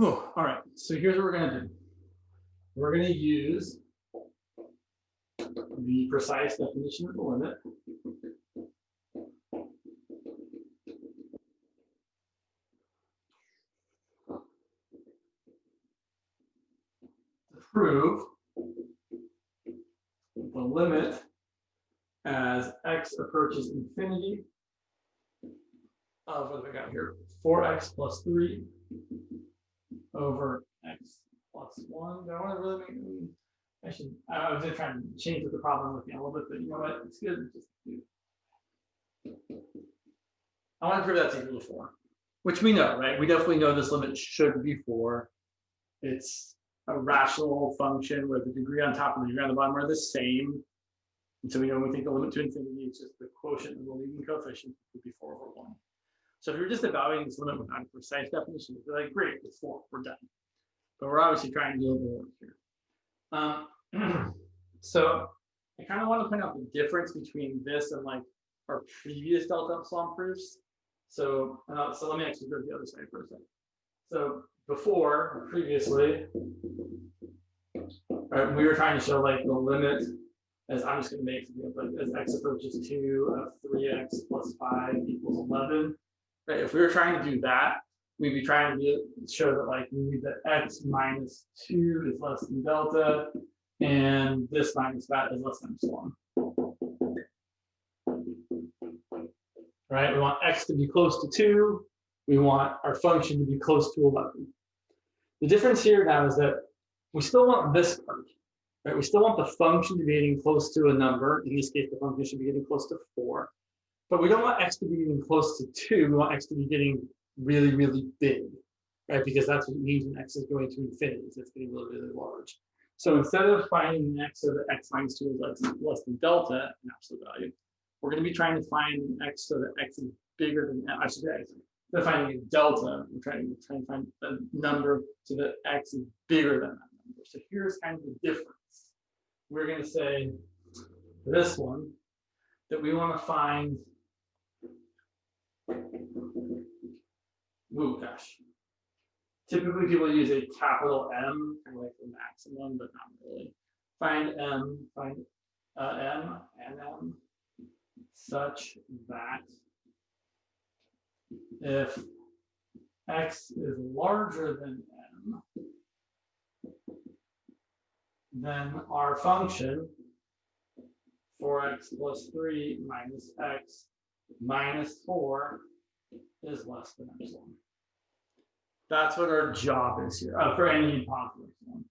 Oh, all right, so here's what we're going to do. We're going to use the precise definition of the limit. To prove the limit as x approaches infinity of, what have I got here? 4x plus 3 over x plus 1. Do I want to really make, I was just trying to change the problem looking a little bit, but you know what? It's good. Just do. I want to prove that's equal to 4, which we know, right? We definitely know this limit should be 4. It's a rational function where the degree on top and the degree on the bottom are the same. And so we know when we take the limit to infinity, it's just the quotient of the leading coefficient would be 4 over 1. So if you're just evaluating this limit without a precise definition, you'd be like, great, it's 4, we're done. But we're obviously trying to do a little work here. So I kind of want to point out the difference between this and like our previous delta epsilon proofs. So let me actually go to the other side for a second. So before, previously, right, we were trying to show like the limit as, I'm just going to make something up, like as x approaches 2 of 3x plus 5 equals 11. Right? If we were trying to do that, we'd be trying to show that like we need that x minus 2 is less than delta, and this minus that is less than epsilon. Right? We want x to be close to 2. We want our function to be close to 11. The difference here now is that we still want this part. Right? We still want the function to be getting close to a number. In this case, the function should be getting close to 4. But we don't want x to be getting close to 2. We want x to be getting really, really big, right? Because that's what it means when x is going to infinity. So it's getting really, really large. So instead of finding an x so that x minus 2 is less than delta in absolute value, we're going to be trying to find an x so that x is bigger than, I should say, instead of finding a delta, we're trying to find a number so that x is bigger than that number. So here's kind of the difference. We're going to say for this one that we want to find, gosh. Typically, people use a capital M, kind of like the maximum, but not really. Find M and M such that if x is larger than M, then our function 4x plus 3 minus x minus 4 is less than epsilon. That's what our job is here for any positive epsilon.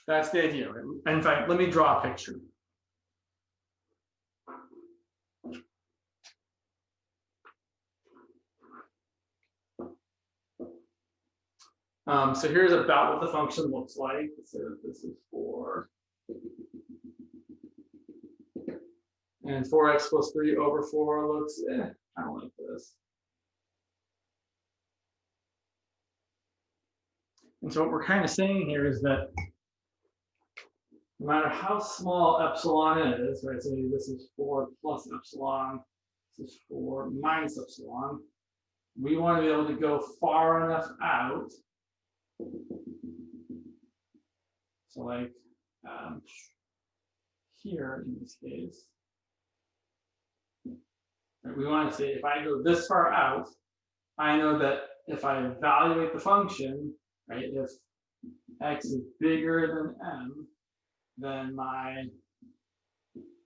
That's the idea, right? In fact, let me draw a picture. So here's about what the function looks like. So this is 4. And 4x plus 3 over 4 looks, I don't like this. And so what we're kind of saying here is that no matter how small epsilon is, right, so this is 4 plus epsilon, this is 4 minus epsilon, we want to be able to go far enough out. So like here in this case, right, we want to say if I go this far out, I know that if I evaluate the function, right, if x is bigger than m, then my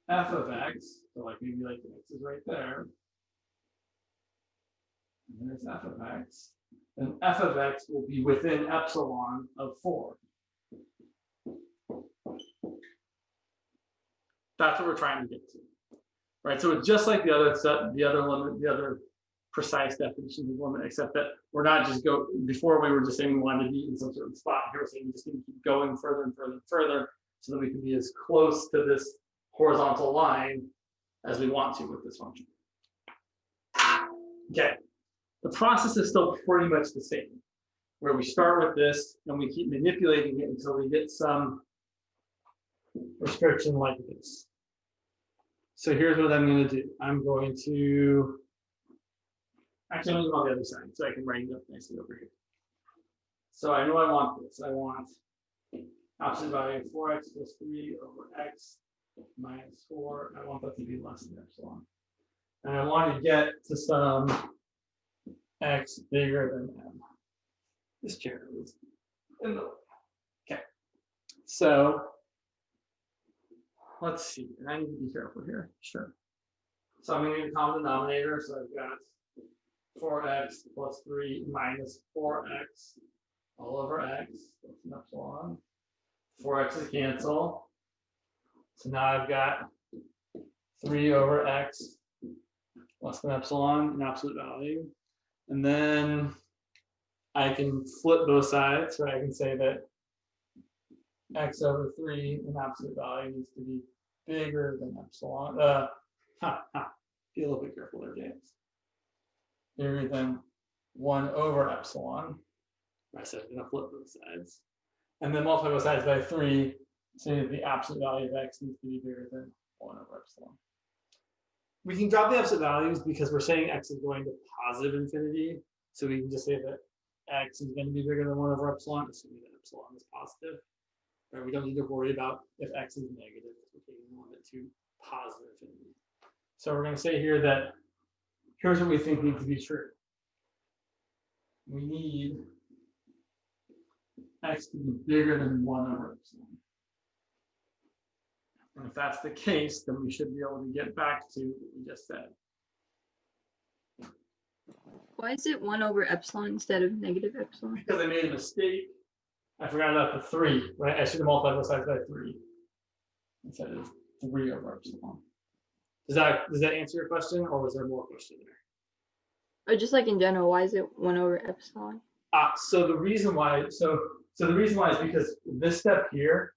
f of x, so like maybe like x is right there, and there's f of x, then f of x will be within epsilon of 4. That's what we're trying to get to, right? So it's just like the other limit, the other precise definition of limit, except that we're not just before we were just saying we wanted to be in some sort of spot. Here we're saying we just need to keep going further and further and further so that we can be as close to this horizontal line as we want to with this function. Okay, the process is still pretty much the same, where we start with this and we keep manipulating it until we get some restriction like this. So here's what I'm going to do. I'm going to, actually, I'm going to go on the other side so I can write it up nicely over here. So I know I want this. I want opposite value of 4x plus 3 over x minus 4. I want that to be less than epsilon. And I want to get to some x bigger than m. This chair is in the way. Okay. So let's see. And I need to be careful here. Sure. So I'm going to need a common denominator. So I've got 4x plus 3 minus 4x all over x. That's an epsilon. 4x is cancel. So now I've got 3 over x less than epsilon in absolute value. And then I can flip both sides, right? I can say that x over 3 in absolute value needs to be bigger than epsilon. Be a little bit careful there, James. Bigger than 1 over epsilon. I said I'm going to flip both sides. And then multiply both sides by 3, so that the absolute value of x needs to be bigger than 1 over epsilon. We can drop the absolute values because we're saying x is going to positive infinity. So we can just say that x is going to be bigger than 1 over epsilon, assuming that epsilon is positive. Right? We don't need to worry about if x is negative because we're taking one to positive infinity. So we're going to say here that here's what we think needs to be true. We need x to be bigger than 1 over epsilon. And if that's the case, then we should be able to get back to what we just said. Why is it 1 over epsilon instead of negative epsilon? Because I made a mistake. I forgot about the 3, right? I should have multiplied both sides by 3 instead of 3 over epsilon. Does that answer your question, or was there more question there? Or just like in general, why is it 1 over epsilon? So the reason why, the reason why is because this step here.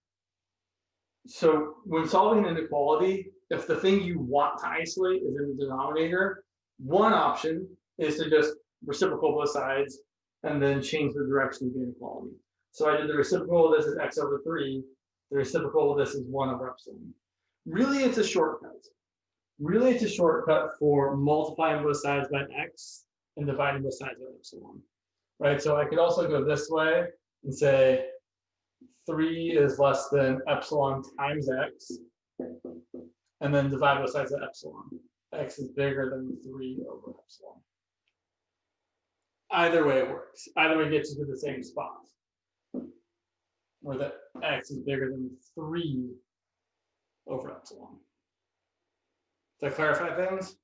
So when solving an inequality, if the thing you want to isolate is in the denominator, one option is to just reciprocal both sides and then change the direction of the inequality. So I did the reciprocal of this is x over 3. The reciprocal of this is 1 over epsilon. Really, it's a shortcut. Really, it's a shortcut for multiplying both sides by x and dividing both sides by epsilon. Right? So I could also go this way and say 3 is less than epsilon times x, and then divide both sides by epsilon. X is bigger than 3 over epsilon. Either way works. Either way gets you to the same spot, where that x is bigger than 3 over epsilon. Does that clarify things?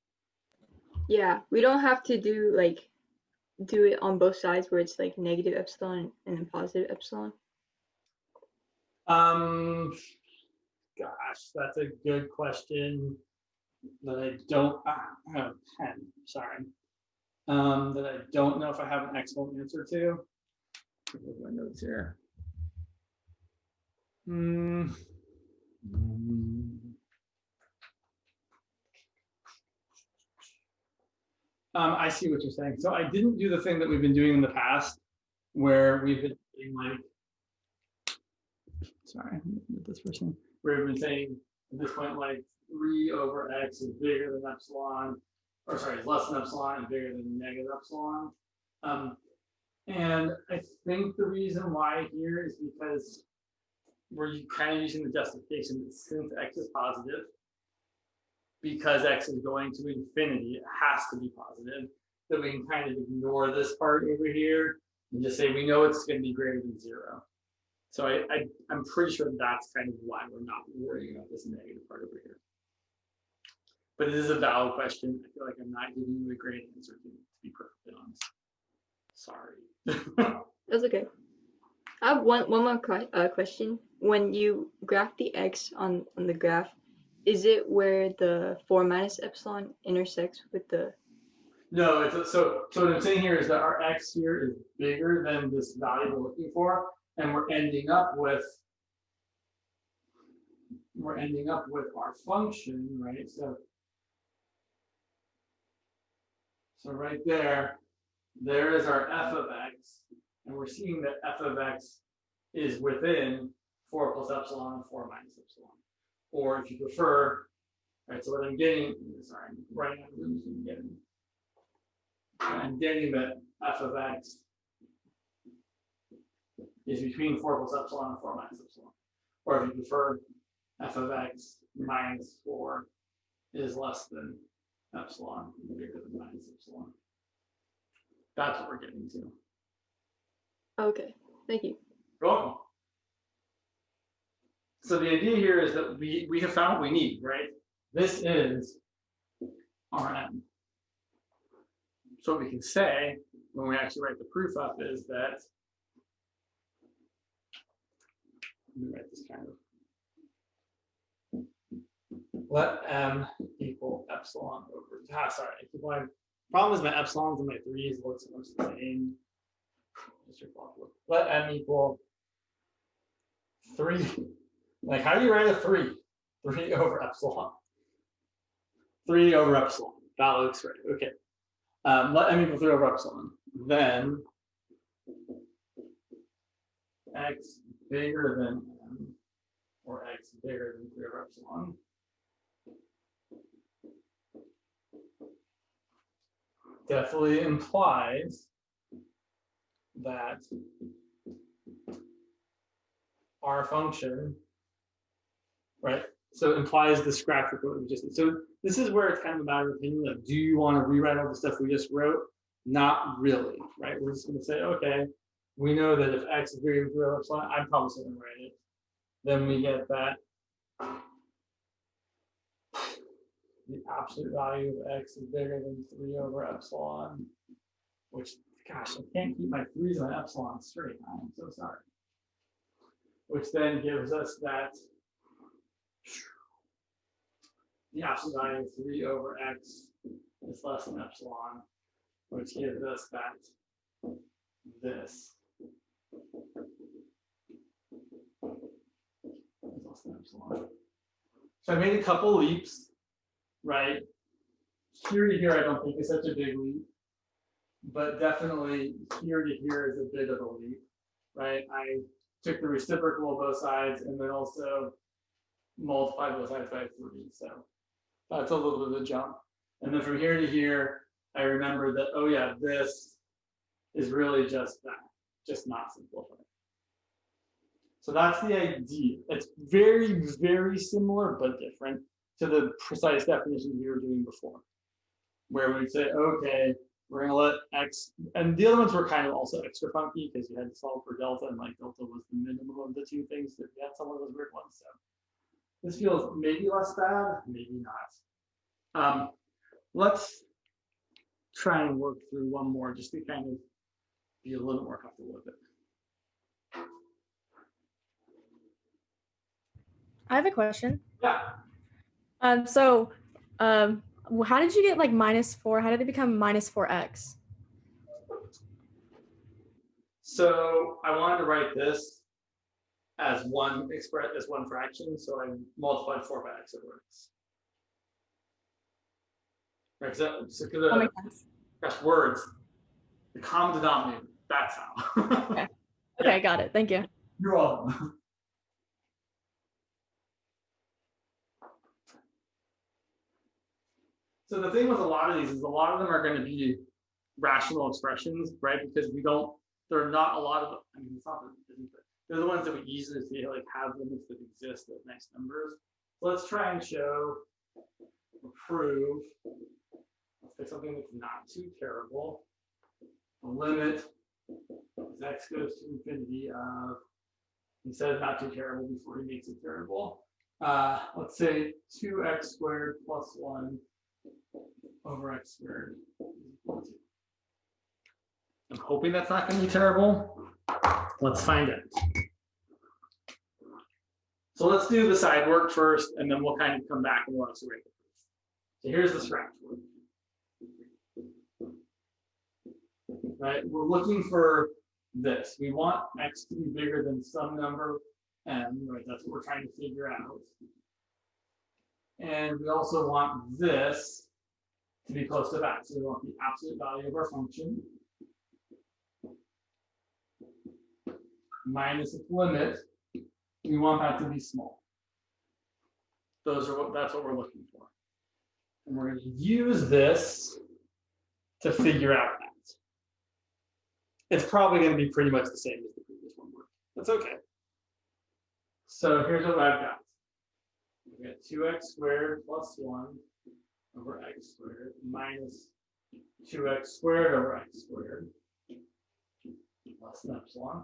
Yeah, we don't have to do it on both sides where it's like negative epsilon and then positive epsilon. Gosh, that's a good question that I don't I have a pen, sorry. That I don't know if I have an excellent answer to. Look at my notes here. I see what you're saying. So I didn't do the thing that we've been doing in the past, where we've been saying like, sorry, this person, where we've been saying at this point like 3 over x is bigger than epsilon, or sorry, is less than epsilon and bigger than negative epsilon. And I think the reason why here is because we're kind of using the justification that since x is positive, because x is going to infinity, it has to be positive, that we can kind of ignore this part over here and just say we know it's going to be greater than 0. So I'm pretty sure that's kind of why we're not worrying about this negative part over here. But it is a valid question. I feel like I'm not giving you a great answer, to be perfectly honest. Sorry. That's okay. I have one more question. When you graph the x on the graph, is it where the 4 minus epsilon intersects with the? No, it's so what I'm saying here is that our x here is bigger than this value we're looking for, and we're ending up with our function, right? So right there is our f of x, and we're seeing that f of x is within 4 plus epsilon and 4 minus epsilon. Or if you prefer, Right, so what I'm getting, sorry, I'm writing out the I'm getting that f of x is between 4 plus epsilon and 4 minus epsilon. Or if you prefer, f of x minus 4 is less than epsilon, bigger than minus epsilon. That's what we're getting to. Okay, thank you. You're welcome. So the idea here is that we have found what we need, right? This is Rn. So what we can say when we actually write the proof up is that, let me write this kind of, let m equal epsilon over, sorry, my problem is my epsilons and my 3's looks almost the same. Let m equal 3. Like, how do you write a 3? 3 over epsilon. 3 over epsilon. That looks right. Okay. Let m equal 3 over epsilon. Then x bigger than m, or x bigger than 3 over epsilon. Definitely implies that our function, right? So it implies this graphic what we just did. So this is where it's kind of a matter of opinion. Like, do you want to rewrite all the stuff we just wrote? Not really, right? We're just going to say, okay, we know that if x is bigger than 3 over epsilon, I'm probably going to write it. Then we get that the absolute value of x is bigger than 3 over epsilon, which, gosh, I can't keep my 3's and my epsilon straight. I'm so sorry. Which then gives us that the absolute value of 3 over x is less than epsilon, which gives us that this is less than epsilon. So I made a couple leaps, right? Here to here, I don't think is such a big leap, but definitely here to here is a bit of a leap, right? I took the reciprocal of both sides and then also multiplied both sides by 3. So that's a little bit of a jump. And then from here to here, I remember that, oh yeah, this is really just that, just not simplified. So that's the idea. It's very, very similar, but different to the precise definition we were doing before, where we'd say, okay, we're going to let x, and the other ones were kind of also extra funky because you had to solve for delta, and like delta was the minimum of the two things that we had some of those weird ones. So this feels maybe less bad, maybe not. Let's try and work through one more just to kind of be a little more comfortable with it. I have a question. Yeah. How did you get like -4? How did it become -4x? So I wanted to write this as one fraction, so I multiplied 4 by x over x. Right, so That makes sense. gosh, words, the common denominator, that's how. Okay. Okay, got it. Thank you. You're welcome. So the thing with a lot of these is a lot of them are going to be rational expressions, right? Because there are not a lot of, I mean, it's not that it isn't, but they're the ones that we easily see, like have limits that exist at nice numbers. So let's try and show or prove, let's pick something that's not too terrible. The limit as x goes to infinity of, instead of not too terrible before he makes it terrible. Let's say 2x squared plus 1 over x squared is equal to. I'm hoping that's not going to be terrible. Let's find out. So let's do the side work first, and then we'll kind of come back and we'll also write the proof. So here's the scratch work. Right, we're looking for this. We want x to be bigger than some number m, right? That's what we're trying to figure out. And we also want this to be close to that. So we want the absolute value of our function minus its limit. We want that to be small. That's what we're looking for. And we're going to use this to figure out that. It's probably going to be pretty much the same as the previous one. That's okay. So here's what I've got. We've got 2x squared plus 1 over x squared minus 2x squared over x squared less than epsilon.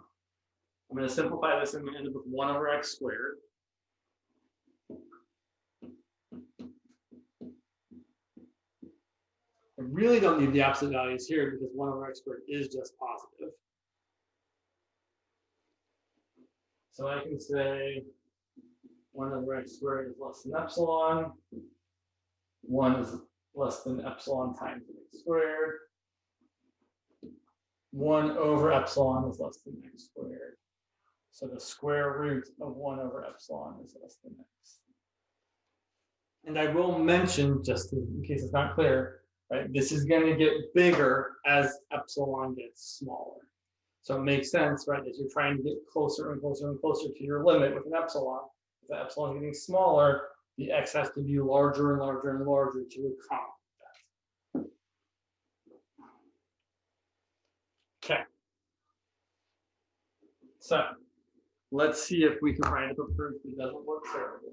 I'm going to simplify this and end up with 1 over x squared. I really don't need the opposite values here because 1 over x squared is just positive. So I can say 1 over x squared is less than epsilon. 1 is less than epsilon times x squared. 1 over epsilon is less than x squared. So the square root of 1 over epsilon is less than x. And I will mention, just in case it's not clear, right, this is going to get bigger as epsilon gets smaller. So it makes sense, right, as you're trying to get closer and closer and closer to your limit with an epsilon. If the epsilon is getting smaller, the x has to be larger and larger and larger to accommodate that. Okay. So let's see if we can write up a proof that doesn't look terrible.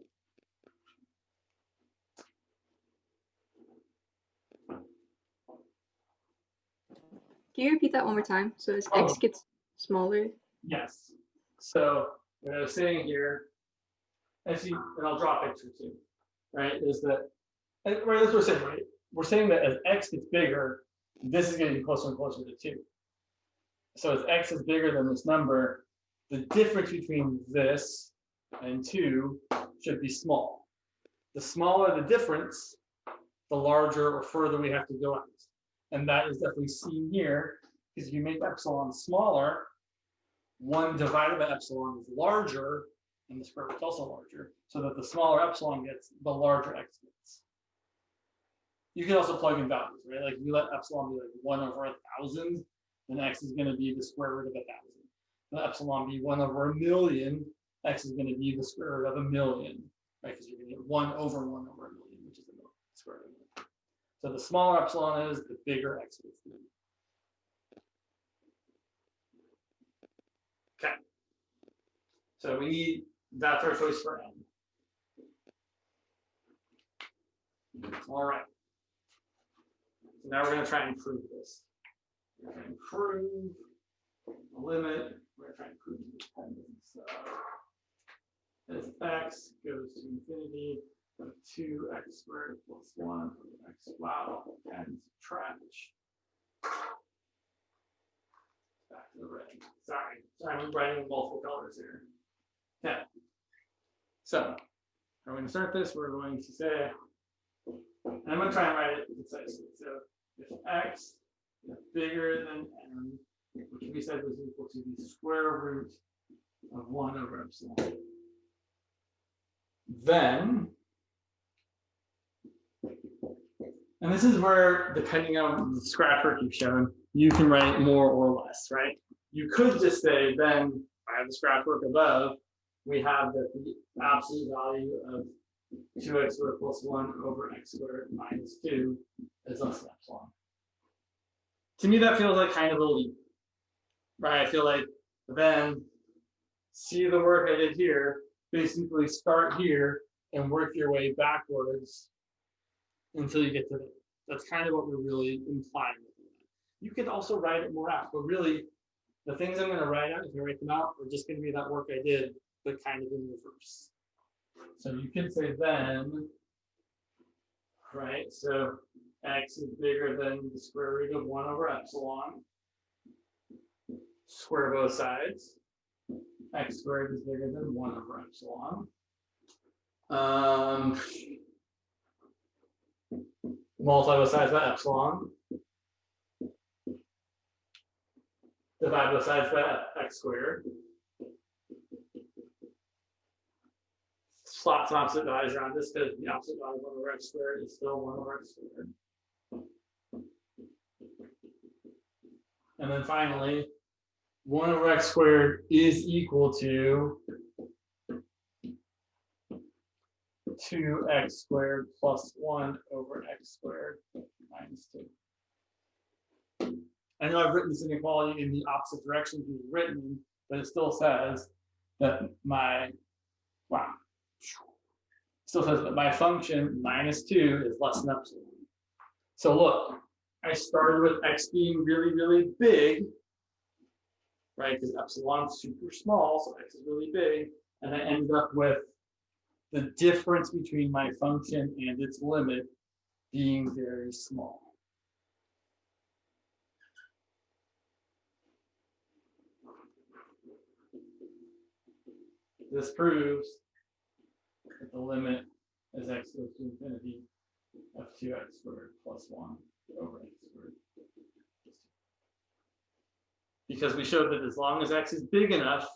Can you repeat that one more time? So as x gets smaller? Yes. So what I was saying here, actually, and I'll draw a picture too, right, is that, right, that's what we're saying, right? We're saying that as x gets bigger, this is going to be closer and closer to 2. So as x is bigger than this number, the difference between this and 2 should be small. The smaller the difference, the larger or further we have to go out. And that is definitely seen here, because if you make epsilon smaller, 1 divided by epsilon is larger, and the square root is also larger, so that the smaller epsilon gets, the larger x gets. You can also plug in values, right? Like if you let epsilon be like 1 over 1,000, then x is going to be the square root of 1,000. Let epsilon be 1 over 1,000,000, x is going to be the square root of 1,000,000, right? Because you're going to get 1 over 1 over 1,000,000, which is the square root of 1,000,000. So the smaller epsilon is, the bigger x is going to be. Okay. So we need, that's our choice for n. All right. So now we're going to try and prove this. We're going to prove the limit. We're going to try and prove the dependence. As x goes to infinity, of 2x squared plus 1 over x. Wow, and trash. Back to the red. Sorry, I'm writing multiple colors here. Okay. So, I'm going to start this. We're going to say, and I'm going to try and write it concisely. So, if x is bigger than n, which we said was equal to the square root of 1 over epsilon, then, and this is where, depending on the scratch you've shown, you can write more or less, right? You could just say, then, by the scratch work above, we have that the absolute value of 2x squared plus 1 over x squared minus 2 is less than epsilon. To me, that feels like kind of a leap, right? I feel like then see the work I did here, basically start here and work your way backwards until you get to there. That's kind of what we're really implying with that. You could also write it more out, but really the things I'm going to write out, if I write them out, are just going to be that work I did, but kind of in reverse. So you could say then, right? So x is bigger than the square root of 1 over epsilon. Square both sides. X squared is bigger than 1 over epsilon. Multiply both sides by epsilon. Divide both sides by x squared. Swap some opposite values around this because the opposite value of 1 over x squared is still 1 over x squared. And then finally, 1 over x squared is equal to 2x squared plus 1 over x squared minus 2. I know I've written this inequality in the opposite direction to be written, but it still says that my, wow, still says that my function minus 2 is less than epsilon. So look, I started with x being really, really big, right? Because epsilon's super small, so x is really big. And I ended up with the difference between my function and its limit being very small. This proves that the limit as x goes to infinity of 2x squared plus 1 over x squared. Because we showed that as long as x is big enough,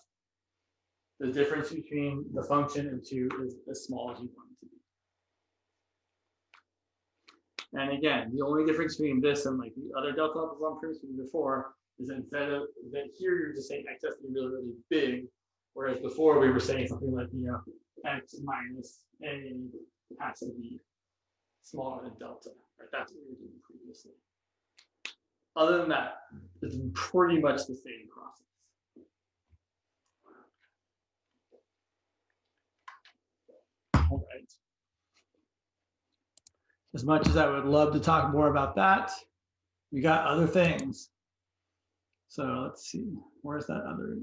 the difference between the function and 2 is as small as you want it to be. And again, the only difference between this and like the other delta epsilon proofs from before is that instead of that here you're just saying x has to be really, really big, whereas before we were saying something like, you know, x minus a has to be smaller than delta, right? That's what we were doing previously. Other than that, it's pretty much the same process. All right. As much as I would love to talk more about that, we got other things. So let's see, where's that other?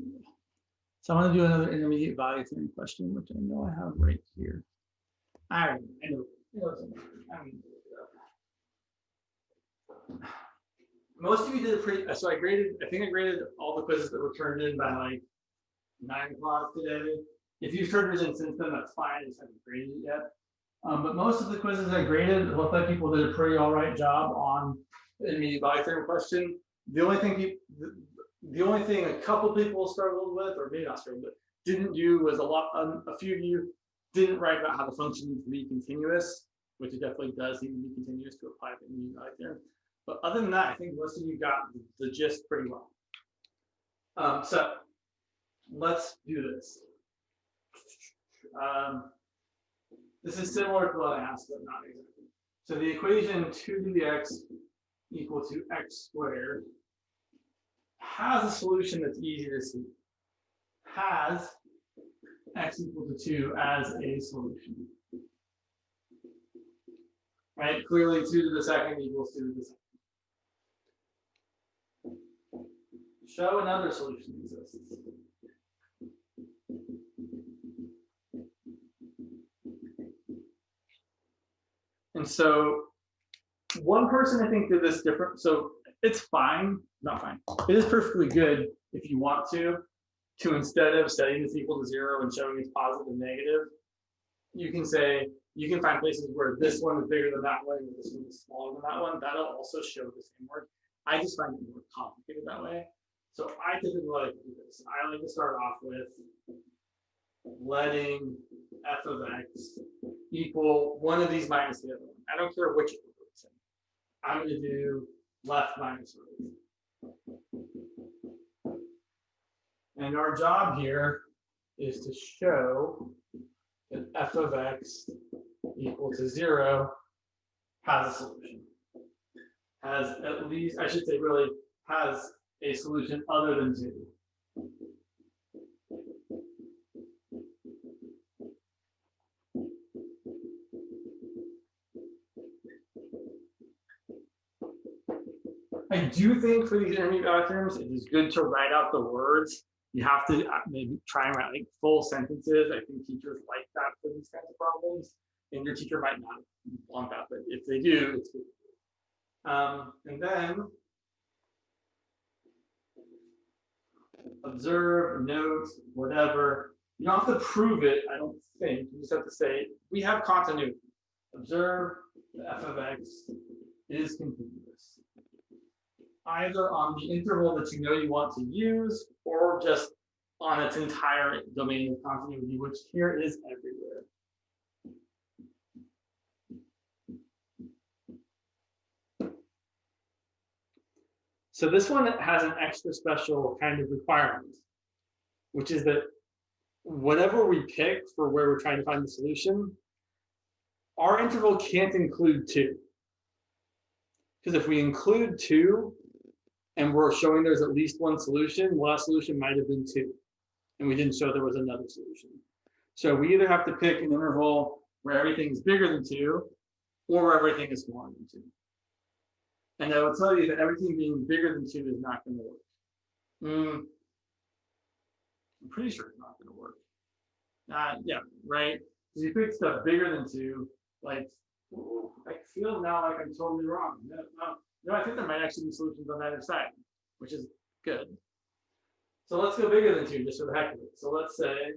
So I want to do another intermediate value theorem question, which I know I have right here. I know. Most of you did a pretty, so I think I graded all the quizzes that were turned in by like 9 o'clock today. If you've turned it in since then, that's fine. I just haven't graded it yet. But most of the quizzes I graded, it looked like people did a pretty all right job on the intermediate value theorem question. The only thing a couple people struggled with, or maybe not struggled with, didn't do was a few of you didn't write about how the function needs to be continuous, which it definitely does need to be continuous to apply the intermediate value theorem. But other than that, I think most of you got the gist pretty well. So let's do this. This is similar to what I asked, but not exactly. So the equation 2 to the x equal to x squared has a solution that's easy to see. Has x equal to 2 as a solution. Right? Clearly 2 to the second equals 2 to the second. Show another solution exists. And so one person I think did this different. So it's fine, not fine. It is perfectly good if you want to instead of setting this equal to 0 and showing it's positive and negative, you can say, you can find places where this one is bigger than that one, and this one is smaller than that one. That'll also show the same word. I just find it more complicated that way. So I typically like to do this. I like to start off with letting f of x equal one of these minus the other one. I don't care which order it's in. I'm going to do left minus right. And our job here is to show that f of x equal to 0 has a solution. Has at least, I should say really, has a solution other than 2. I do think for these intermediate value theorems, it is good to write out the words. You have to maybe try and write like full sentences. I think teachers like that for these kinds of problems. And your teacher might not want that, but if they do, it's good. And then observe, note, whatever. You don't have to prove it, I don't think. You just have to say, we have continuity. Observe the f of x is continuous. Either on the interval that you know you want to use, or just on its entire domain of continuity, which here is everywhere. So this one has an extra special kind of requirement, which is that whatever we pick for where we're trying to find the solution, our interval can't include 2. Because if we include 2 and we're showing there's at least one solution, well, that solution might have been 2. And we didn't show there was another solution. So we either have to pick an interval where everything is bigger than 2 or where everything is smaller than 2. And I will tell you that everything being bigger than 2 is not going to work. I'm pretty sure it's not going to work. Yeah, right? Because you pick stuff bigger than 2, like, ooh, I feel now like I'm totally wrong. No, I think there might actually be solutions on either side, which is good. So let's go bigger than 2 just for the heck of it. So let's say,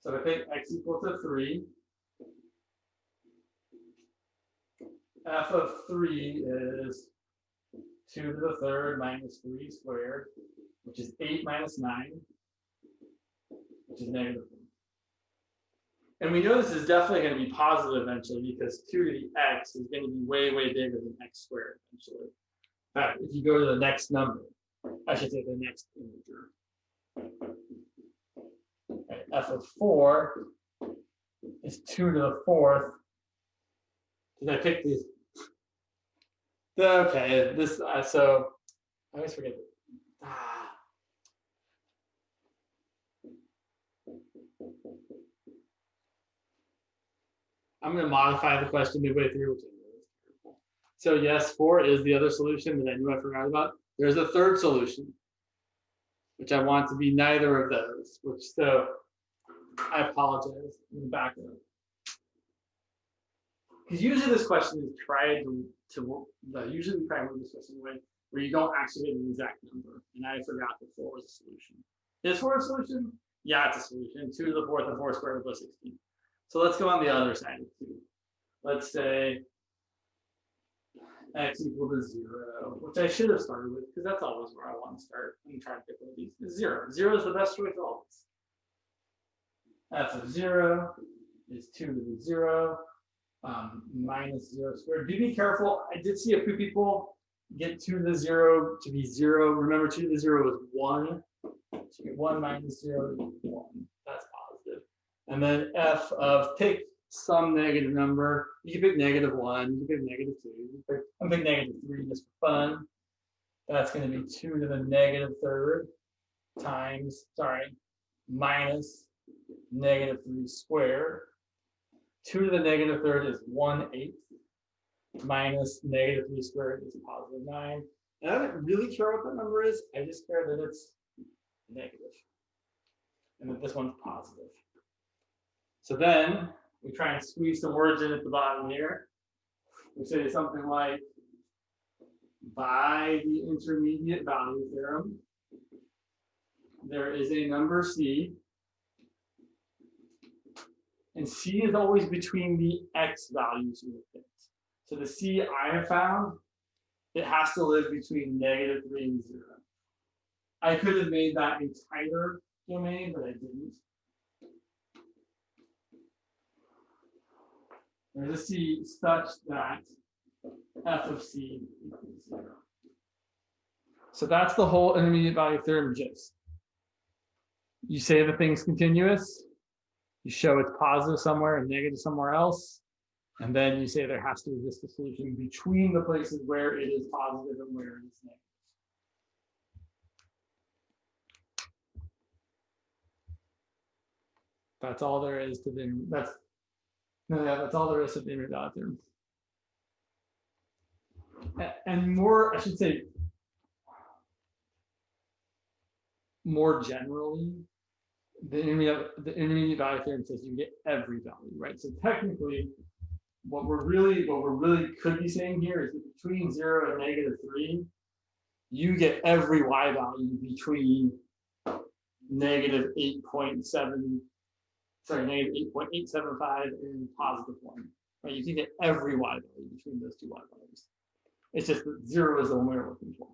so if I pick x equal to 3, f of 3 is 2 to the third minus 3 squared, which is 8 minus 9, which is negative 1. And we know this is definitely going to be positive eventually because 2 to the x is going to be way, way bigger than x squared eventually. In fact, if you go to the next number, I should say the next integer. Okay, f of 4 is 2 to the fourth. Did I pick these? Okay, this, so I always forget. I'm going to modify the question midway through, which I know is terrible. So yes, 4 is the other solution that I knew I forgot about. There's a third solution, which I want to be neither of those, which, so I apologize in the back of it. Because usually this question is tried usually we try and move this question away where you don't actually get an exact number. And I forgot that 4 was a solution. Is 4 a solution? Yeah, it's a solution. 2 to the fourth and 4 squared plus 16. So let's go on the other side of 2. Let's say x equal to 0, which I should have started with because that's always where I want to start. I'm trying to pick one of these. 0. 0 is the best choice always. F of 0 is 2 to the 0 minus 0 squared. Do be careful. I did see a few people get 2 to the 0 to be 0. Remember, 2 to the 0 is 1. So you get 1 minus 0 is 1. That's positive. And then f of pick some negative number. You can pick negative 1. You can pick negative 2. I'm picking negative 3 just for fun. That's going to be 2 to the negative third times, minus negative 3 squared. 2 to the negative third is 1/8 minus negative 3 squared is positive 9. And I don't really care what that number is. I just care that it's negative. And that this one's positive. So then we try and squeeze some words in at the bottom here. We say something like, by the intermediate value theorem, there is a number c, and c is always between the x values we have picked. So the c I have found, it has to live between negative 3 and 0. I could have made that a tighter domain, but I didn't. There's a c such that f of c equals 0. So that's the whole intermediate value theorem gist. You say the thing's continuous, you show it's positive somewhere and negative somewhere else, and then you say there has to exist a solution between the places where it is positive and where it is negative. That's all there is to the that's all there is to the intermediate value theorem. And more, I should say, more generally, the intermediate value theorem says you get every value, right? So technically, what we're really could be saying here is that between 0 and negative 3, you get every y value between negative 8.875 and positive 1. Right? You can get every y value between those two y values. It's just that 0 is the one we're looking for.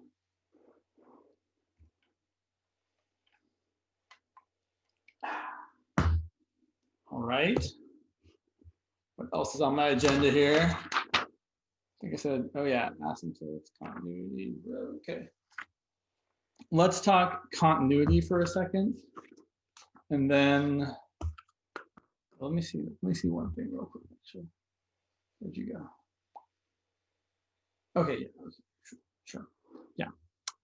All right. What else is on my agenda here? I think I said, oh yeah, asymptotes, continuity. Okay. Let's talk continuity for a second. And then let me see one thing real quick, actually. Where'd you go? Okay, yeah, okay, sure. Yeah.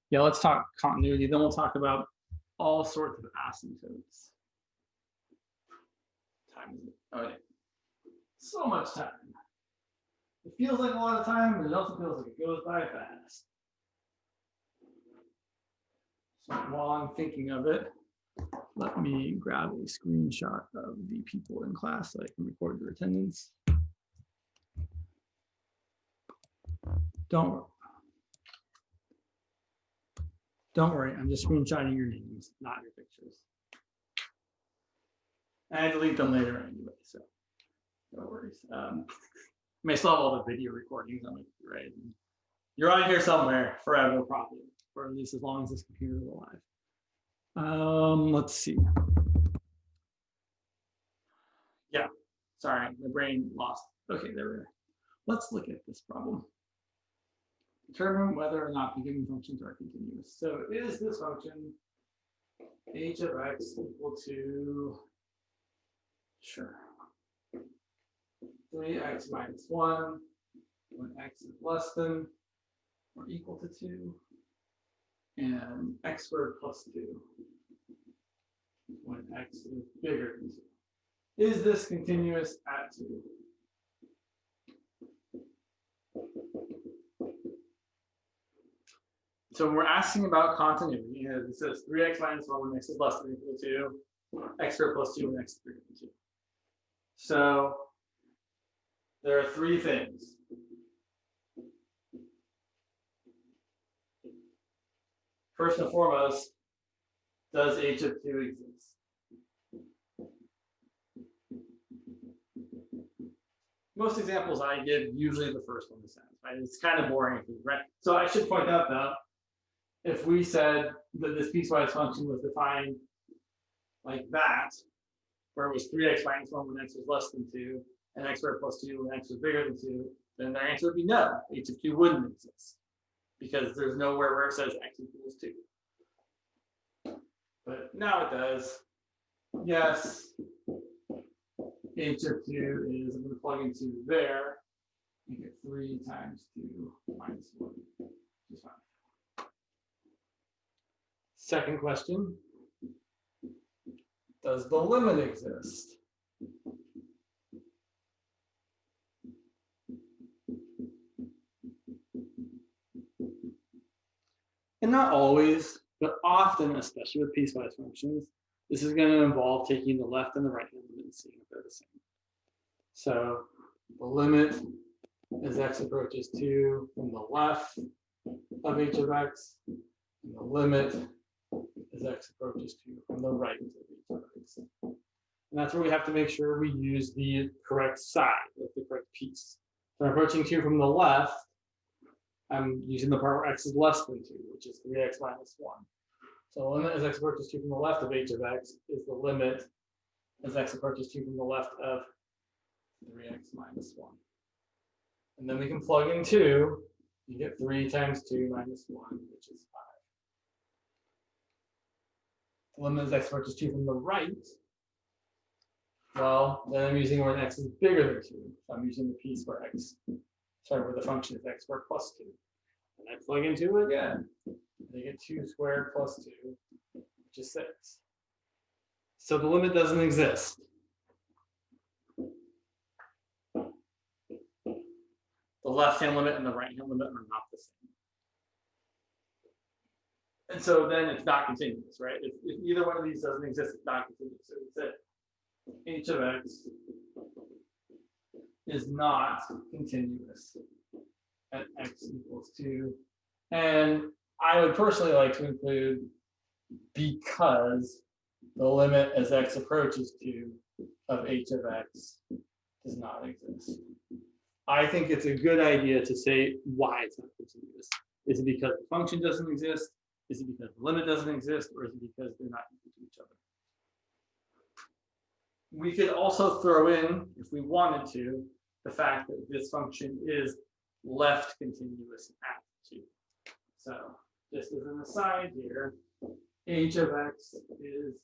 Yeah, let's talk continuity, then we'll talk about all sorts of asymptotes. Time is it? Oh, yeah. So much time. It feels like a lot of time, but it also feels like it goes by fast. So while I'm thinking of it, let me grab a screenshot of the people in class so I can record your attendance. Don't worry, I'm just screenshotting your names, not your pictures. I delete them later anyway, so no worries. I may still have all the video recordings on my right. You're on here somewhere forever, probably, or at least as long as this computer is alive. Let's see. Yeah, sorry, my brain lost. Okay, there we are. Let's look at this problem. Determine whether or not the given functions are continuous. So is this function h of x equal to, sure, 3x minus 1 when x is less than or equal to 2, and x squared plus 2 when x is bigger than 2. Is this continuous at 2? So when we're asking about continuity, it says 3x minus 1 when x is less than or equal to 2, x squared plus 2 when x is bigger than 2. So there are three things. First and foremost, does h of 2 exist? Most examples I give, usually the first one is sense, right? It's kind of boring, right? So I should point out though, if we said that this piecewise function was defined like that, where it was 3x minus 1 when x was less than 2, and x squared plus 2 when x was bigger than 2, then their answer would be no, h of 2 wouldn't exist, because there's nowhere where it says x equals 2. But now it does. Yes, h of 2 is, I'm going to plug into there, and get 3 times 2 minus 1, which is fine. Second question, does the limit exist? And not always, but often, especially with piecewise functions, this is going to involve taking the left and the right hand limit and seeing if they're the same. So the limit as x approaches 2 from the left of h of x, and the limit as x approaches 2 from the right of h of x. And that's where we have to make sure we use the correct side, the correct piece. So I'm approaching 2 from the left, I'm using the part where x is less than 2, which is 3x minus 1. So the limit as x approaches 2 from the left of h of x is the limit as x approaches 2 from the left of 3x minus 1. And then we can plug in 2, you get 3 times 2 minus 1, which is 5. The limit as x approaches 2 from the right, well, then I'm using where x is bigger than 2. So I'm using the piece where where the function is x squared plus 2. And I plug into it again. And I get 2 squared plus 2, which is 6. So the limit doesn't exist. The left-hand limit and the right-hand limit are not the same. And so then it's not continuous, right? If either one of these doesn't exist, it's not continuous. So it's that h of x is not continuous at x equals 2. And I would personally like to include because the limit as x approaches 2 of h of x does not exist. I think it's a good idea to say why it's not continuous. Is it because the function doesn't exist? Is it because the limit doesn't exist? Or is it because they're not equal to each other? We could also throw in, if we wanted to, the fact that this function is left continuous at 2. So just as an aside here, h of x is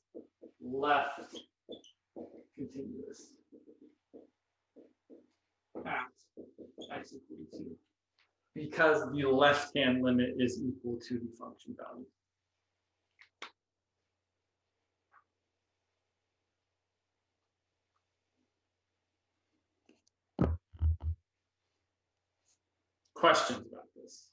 left continuous at because the left-hand limit is equal to the function value. Questions about this?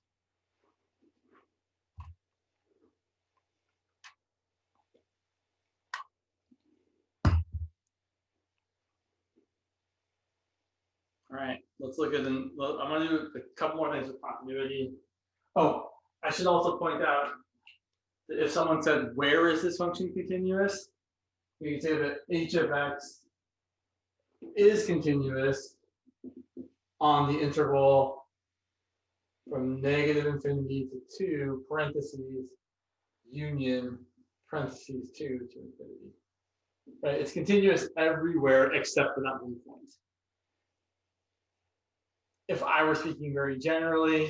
All right, let's look at I'm going to do a couple more things with continuity. Oh, I should also point out that if someone said, where is this function continuous? We can say that h of x is continuous on the interval from -infinity to 2, parentheses, union, parentheses 2 to infinity. Right? It's continuous everywhere except for that one point. If I were speaking very generally,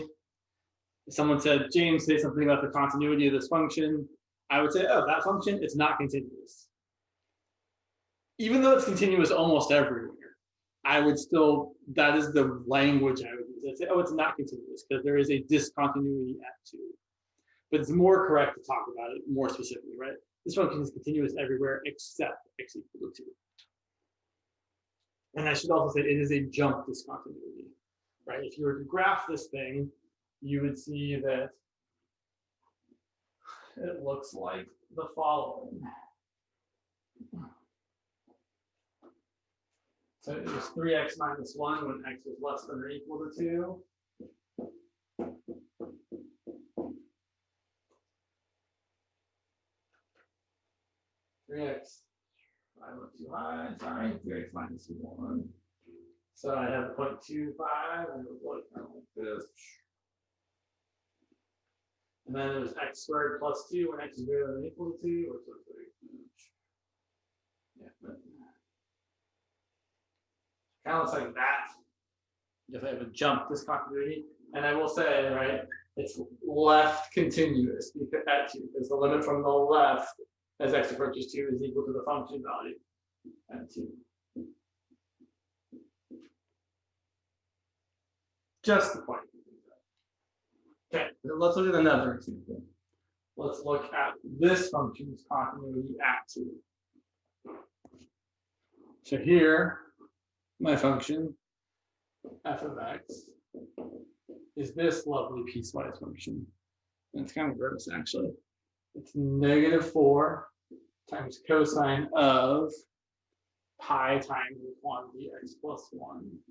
if someone said, James, say something about the continuity of this function, I would say, oh, that function, it's not continuous. Even though it's continuous almost everywhere, I would still, that is the language I would use. I'd say, oh, it's not continuous because there is a discontinuity at 2. But it's more correct to talk about it more specifically, right? This function is continuous everywhere except x equal to 2. And I should also say it is a jump discontinuity, right? If you were to graph this thing, you would see that it looks like the following. So it was 3x minus 1 when x was less than or equal to 2. I went too high, sorry, 3x minus 1. So I have 0.25, and it would look kind of like this. And then it was x squared plus 2 when x is greater than or equal to 2, which looks like, yeah, but kind of looks like that. If I have a jump discontinuity, and I will say, right, it's left continuous because at 2, because the limit from the left as x approaches 2 is equal to the function value at 2. Just the point. Okay, let's look at another example. Let's look at this function's continuity at 2. So here, my function, f of x, is this lovely piecewise function. And it's kind of gross, actually. It's -4 times cosine of pi times the quantity x plus 1.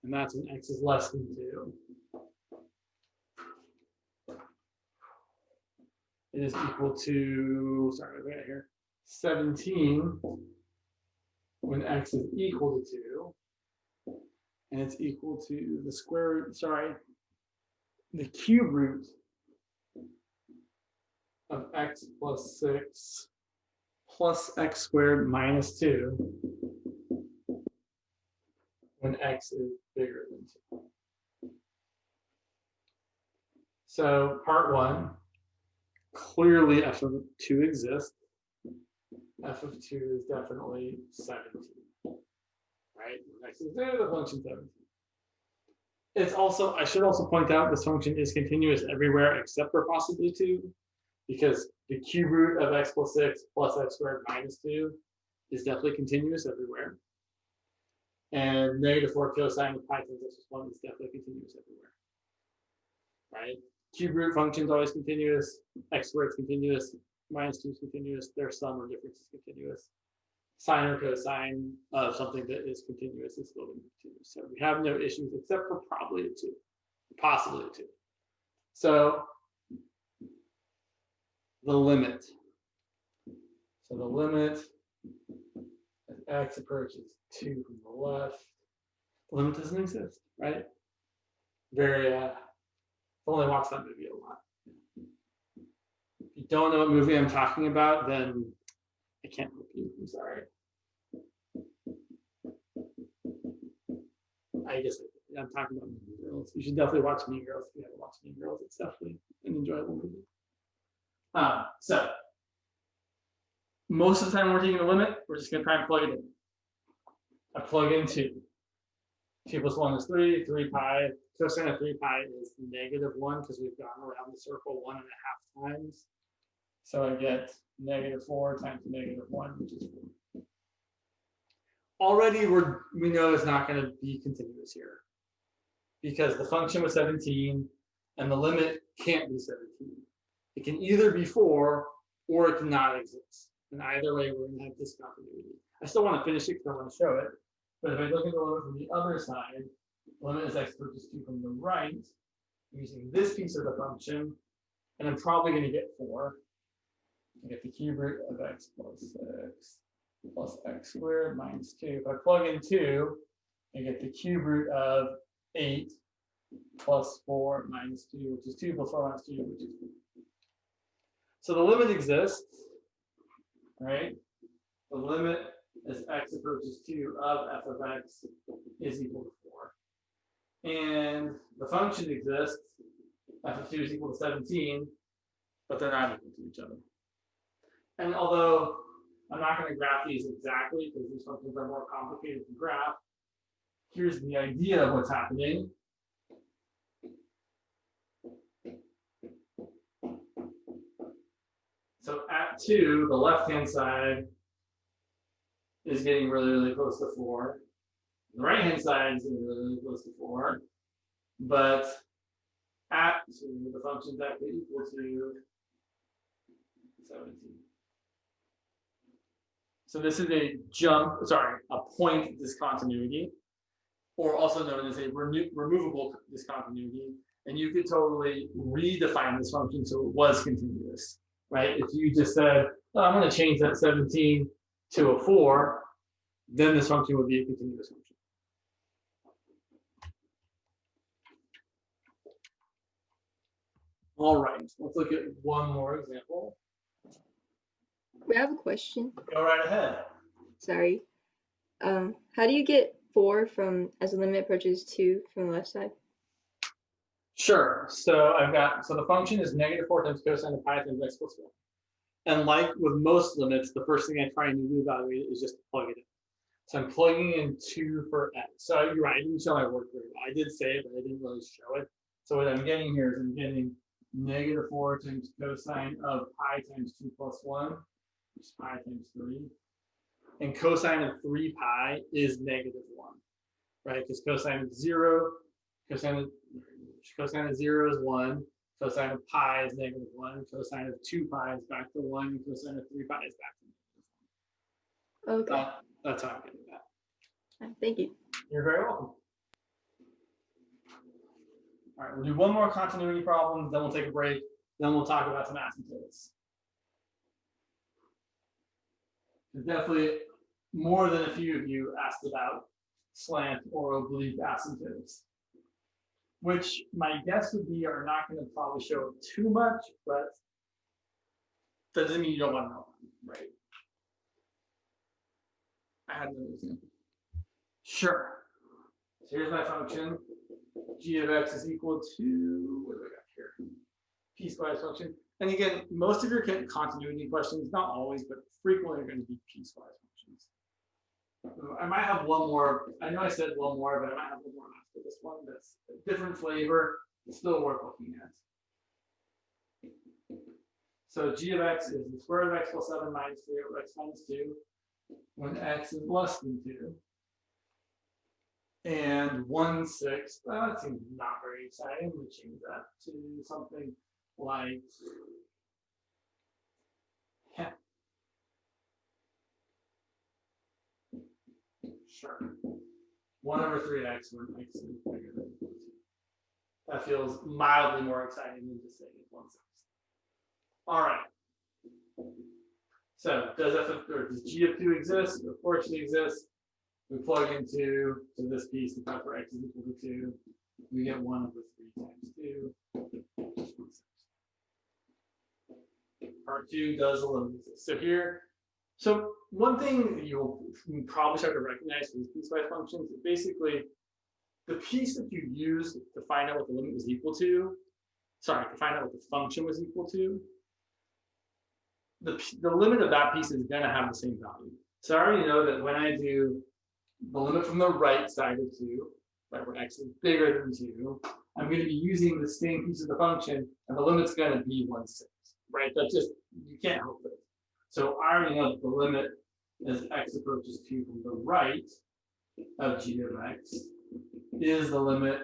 And that's when x is less than 2. It is equal to, sorry, right here, 17 when x is equal to 2. And it's equal to the square root, sorry, the cube root of x plus 6 plus x squared minus 2 when x is bigger than 2. So part 1, clearly f of 2 exists. F of 2 is definitely 17, right? When x is 0, the function 17. It's also, I should also point out this function is continuous everywhere except for possibly 2, because the cube root of x plus 6 plus x squared minus 2 is definitely continuous everywhere. And -4 cosine of pi times x plus 1 is definitely continuous everywhere, right? Cube root function is always continuous, x squared is continuous, minus 2 is continuous, their sum or difference is continuous. Sine or cosine of something that is continuous is still continuous. So we have no issues except for probably a 2, possibly a 2. So the limit. So the limit as x approaches 2 from the left, the limit doesn't exist, right? Very, I've only watched that movie a lot. If you don't know what movie I'm talking about, then I can't help you. I'm sorry. I guess I'm talking about Mean Girls. You should definitely watch Mean Girls if you haven't watched Mean Girls. It's definitely an enjoyable movie. So most of the time we're taking the limit, we're just going to try and plug it in. I plug in 2. 2 plus 1 is 3, 3 pi cosine of 3 pi is -1 because we've gone around the circle 1.5 times. So I get -4 times -1, which is 4. Already we know it's not going to be continuous here because the function was 17 and the limit can't be 17. It can either be 4 or it cannot exist. And either way, we're going to have discontinuity. I still want to finish it because I want to show it. But if I look at the limit from the other side, limit is x approaches 2 from the right, using this piece of the function, and I'm probably going to get 4. I get the cube root of x plus x squared minus 2. If I plug in 2, I get the cube root of 8 plus 4 minus 2, which is 2 plus 4 minus 2, which is 4. So the limit exists, right? The limit as x approaches 2 of f of x is equal to 4. And the function exists, f of 2 is equal to 17, but they're not equal to each other. And although I'm not going to graph these exactly because these functions are more complicated to graph, here's the idea of what's happening. So at 2, the left-hand side is getting really, really close to 4. The right-hand side is getting really, really close to 4. But at 2, the function's actually equal to 17. So this is a point discontinuity, or also known as a removable discontinuity. And you could totally redefine this function so it was continuous, right? If you just said, oh, I'm going to change that 17 to a 4, then this function would be a continuous function. All right, let's look at one more example. We have a question. Go right ahead. Sorry. How do you get 4 from as the limit approaches 2 from the left side? Sure. So the function is -4 times cosine of pi times x plus 1. And like with most limits, the first thing I try and do to evaluate it is just plug it in. So I'm plugging in 2 for x. So you're right, I didn't show my work very well. I did say it, but I didn't really show it. So what I'm getting here is I'm getting -4 times cosine of pi times 2 plus 1, which is pi times 3. And cosine of 3 pi is -1, right? Because cosine of 0 is 1. Cosine of pi is -1. Cosine of 2 pi is back to 1. And cosine of 3 pi is back to -1. Okay. That's how I'm getting that. Thank you. You're very welcome. All right, we'll do one more continuity problem, then we'll take a break, then we'll talk about some asymptotes. There's definitely more than a few of you asked about slant or oblique asymptotes, which my guess would be are not going to probably show up too much, but that doesn't mean you don't want to know them, right? I had another example. Sure. So here's my function. G of x is equal to, what do I got here? Piecewise function. And again, most of your continuity questions, not always, but frequently are going to be piecewise functions. I might have one more. I know I said one more, but I might have one more after this one that's a different flavor. It's still worth looking at. So g of x is the square root of x plus 7 minus 3 over x minus 2 when x is less than 2. And 1/6, that seems not very exciting. We change that to something like sure. 1/3x when x is bigger than 2. That feels mildly more exciting than just saying it's 1/6. All right. So does g of 2 exist? Of course it exists. We plug into this piece, and for x is equal to 2. We get 1/3 times 2. Part 2 does alone exist. So here, so one thing that you'll probably start to recognize for these piecewise functions is basically the piece that you used to find out what the limit was equal to, to find out what the function was equal to, the limit of that piece is going to have the same value. So I already know that when I do the limit from the right side of 2, right, where x is bigger than 2, I'm going to be using the same piece of the function, and the limit's going to be 1/6, right? That's just, you can't help it. So I already know that the limit as x approaches 2 from the right of g of x is the limit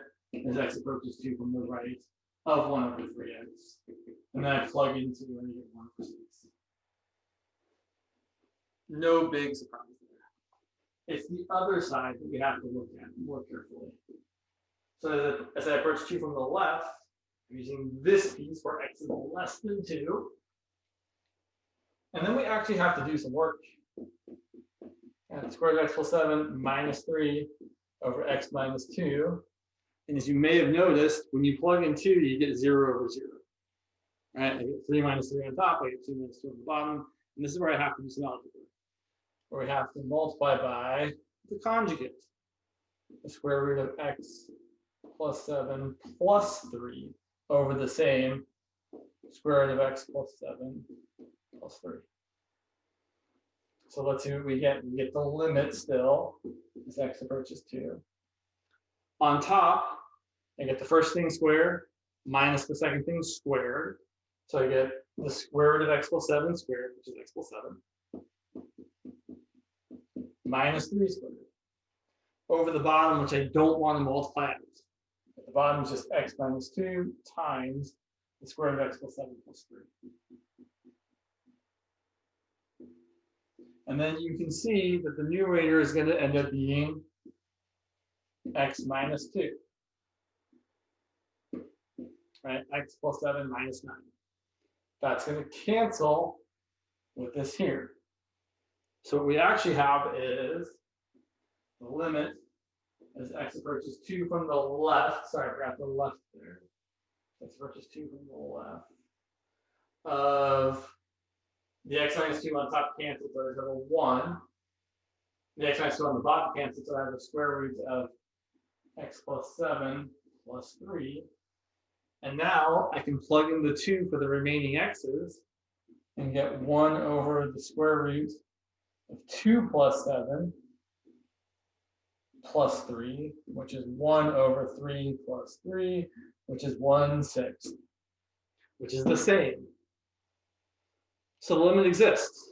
as x approaches 2 from the right of 1/3x. And then I plug into and I get 1/6. No big surprise there. It's the other side that we have to look at more carefully. So as I approach 2 from the left, I'm using this piece where x is less than 2. And then we actually have to do some work. And square root of x plus 7 minus 3 over x minus 2. And as you may have noticed, when you plug in 2, you get 0 over 0. Right? I get 3 minus 3 on top, I get 2 minus 2 on the bottom. And this is where I have to do some algebra, where we have to multiply by the conjugate. The square root of x plus 7 plus 3 over the same square root of x plus 7 plus 3. So let's see what we get. We get the limit still as x approaches 2. On top, I get the first thing squared minus the second thing squared. So I get the square root of x plus 7 squared, which is x plus 7, minus 3 squared. Over the bottom, which I don't want to multiply out. At the bottom is just x minus 2 times the square root of x plus 7 plus 3. And then you can see that the numerator is going to end up being x minus 2. Right? X plus 7 minus 9. That's going to cancel with this here. So what we actually have is the limit as x approaches 2 from the left. Sorry, I forgot the left there. X approaches 2 from the left of the x minus 2 on top cancels, so I have a 1. The x minus 2 on the bottom cancels, so I have a square root of x plus 7 plus 3. And now I can plug in the 2 for the remaining x's and get 1 over the square root of 2 plus 7 plus 3, which is 1 over 3 plus 3, which is 1/6, which is the same. So the limit exists.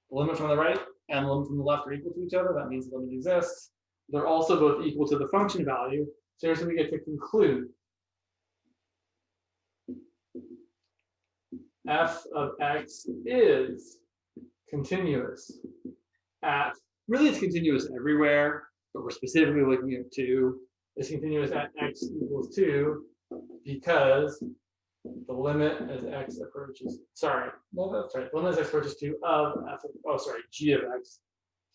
The limit from the right and the limit from the left are equal to each other. That means the limit exists. They're also both equal to the function value. So here's what we get to conclude. F of x is continuous at, really it's continuous everywhere, but we're specifically looking at 2. It's continuous at x equals 2 because the limit as x approaches, sorry, no, that's right. The limit as x approaches 2 of f of, oh, sorry, g of x.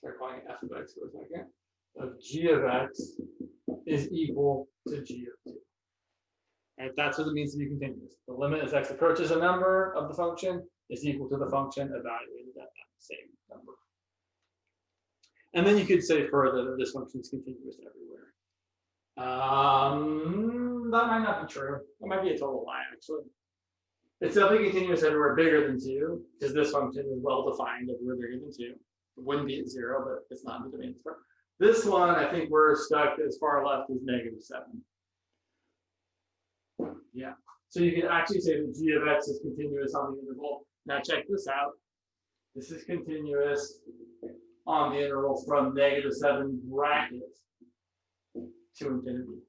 Start calling it f of x for a second. Of g of x is equal to g of 2. Right, that's what it means to be continuous. The limit as x approaches a number of the function is equal to the function evaluated at that same number. And then you could say further that this function is continuous everywhere. That might not be true. That might be a total lie, actually. It's definitely continuous everywhere bigger than 2, because this function is well defined everywhere bigger than 2. It wouldn't be at 0, but it's not in the domain. This one, I think we're stuck as far left as -7. Yeah. So you can actually say that g of x is continuous on the interval. Now check this out. This is continuous on the interval from -7 bracket to infinity.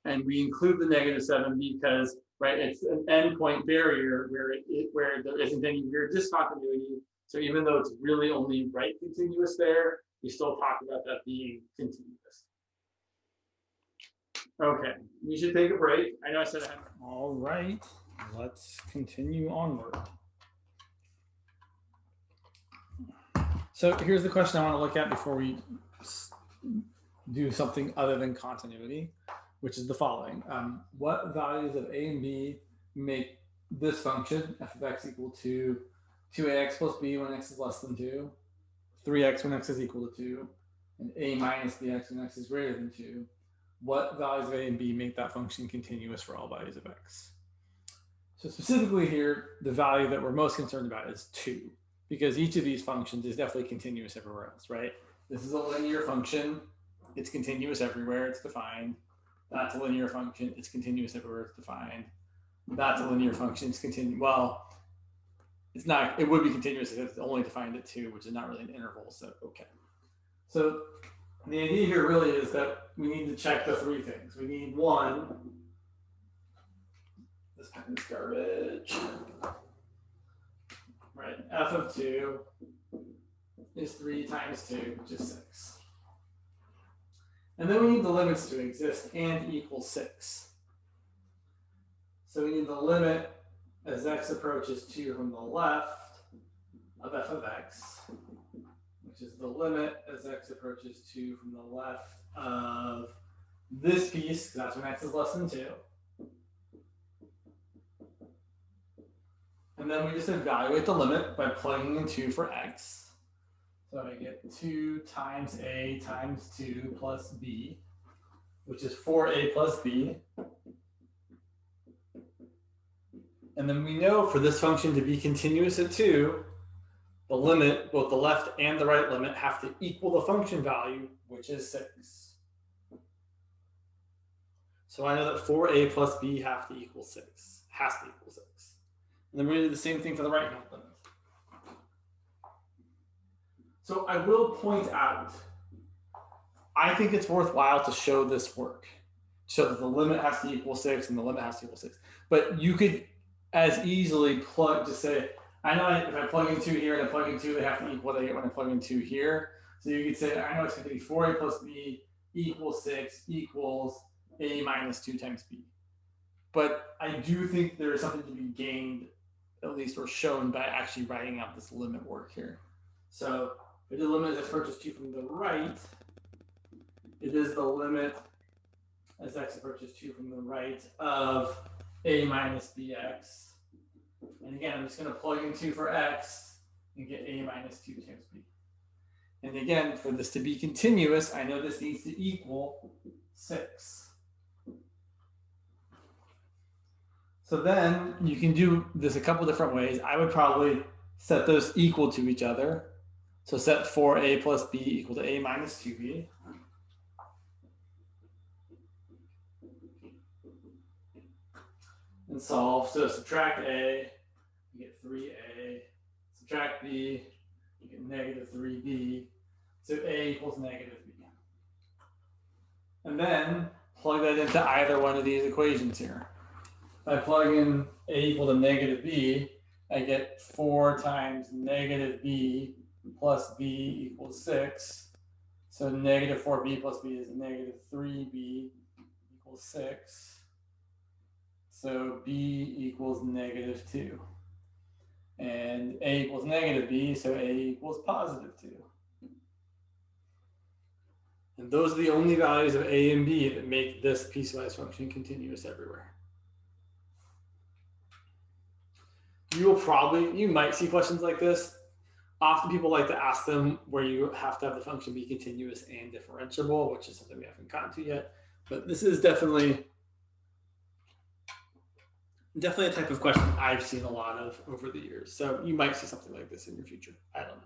And we include the -7 because, right, it's an endpoint barrier where there isn't any weird discontinuity. So even though it's really only right continuous there, we still talk about that being continuous. Okay, we should take a break. I know I said I had. All right, let's continue onward. So here's the question I want to look at before we do something other than continuity, which is the following. What values of a and b make this function, f of x equal to 2ax plus b when x is less than 2, 3x when x is equal to 2, and a minus bx when x is greater than 2? What values of a and b make that function continuous for all values of x? So specifically here, the value that we're most concerned about is 2, because each of these functions is definitely continuous everywhere else, right? This is a linear function. It's continuous everywhere, it's defined. That's a linear function, it's continuous everywhere, it's defined. That's a linear function, it's continuous. Well, it's not, it would be continuous if it's only defined at 2, which is not really an interval, so okay. So the idea here really is that we need to check the 3 things. We need 1, this pen is garbage. Right, f of 2 is 3 times 2, which is 6. And then we need the limits to exist and equal 6. So we need the limit as x approaches 2 from the left of f of x, which is the limit as x approaches 2 from the left of this piece, because that's when x is less than 2. And then we just evaluate the limit by plugging in 2 for x. So I get 2 times a times 2 plus b, which is 4a plus b. And then we know for this function to be continuous at 2, the limit, both the left and the right limit, have to equal the function value, which is 6. So I know that 4a plus b have to equal 6, has to equal 6. And then we're going to do the same thing for the right-hand limit. So I will point out, I think it's worthwhile to show this work. So that the limit has to equal 6 and the limit has to equal 6. But you could as easily plug to say, I know if I plug in 2 here and I plug in 2, they have to equal what I get when I plug in 2 here. So you could say, I know it's going to be 4a plus b equals 6 equals a minus 2 times b. But I do think there is something to be gained, at least, or shown by actually writing out this limit work here. So if the limit as x approaches 2 from the right, it is the limit as x approaches 2 from the right of a minus bx. And again, I'm just going to plug in 2 for x and get a minus 2 times b. And again, for this to be continuous, I know this needs to equal 6. So then you can do this a couple different ways. I would probably set those equal to each other. So set 4a plus b equal to a minus 2b. And solve. So subtract a, you get 3a. Subtract b, you get negative 3b. So a equals negative b. And then plug that into either one of these equations here. If I plug in a equal to negative b, I get 4 times negative b plus b equals 6. So negative 4b plus b is negative 3b equals 6. So b equals negative 2. And a equals negative b, so a equals positive 2. And those are the only values of a and b that make this piecewise function continuous everywhere. You might see questions like this. Often people like to ask them where you have to have the function be continuous and differentiable, which is something we haven't gotten to yet. But this is definitely a type of question I've seen a lot of over the years. So you might see something like this in your future. I don't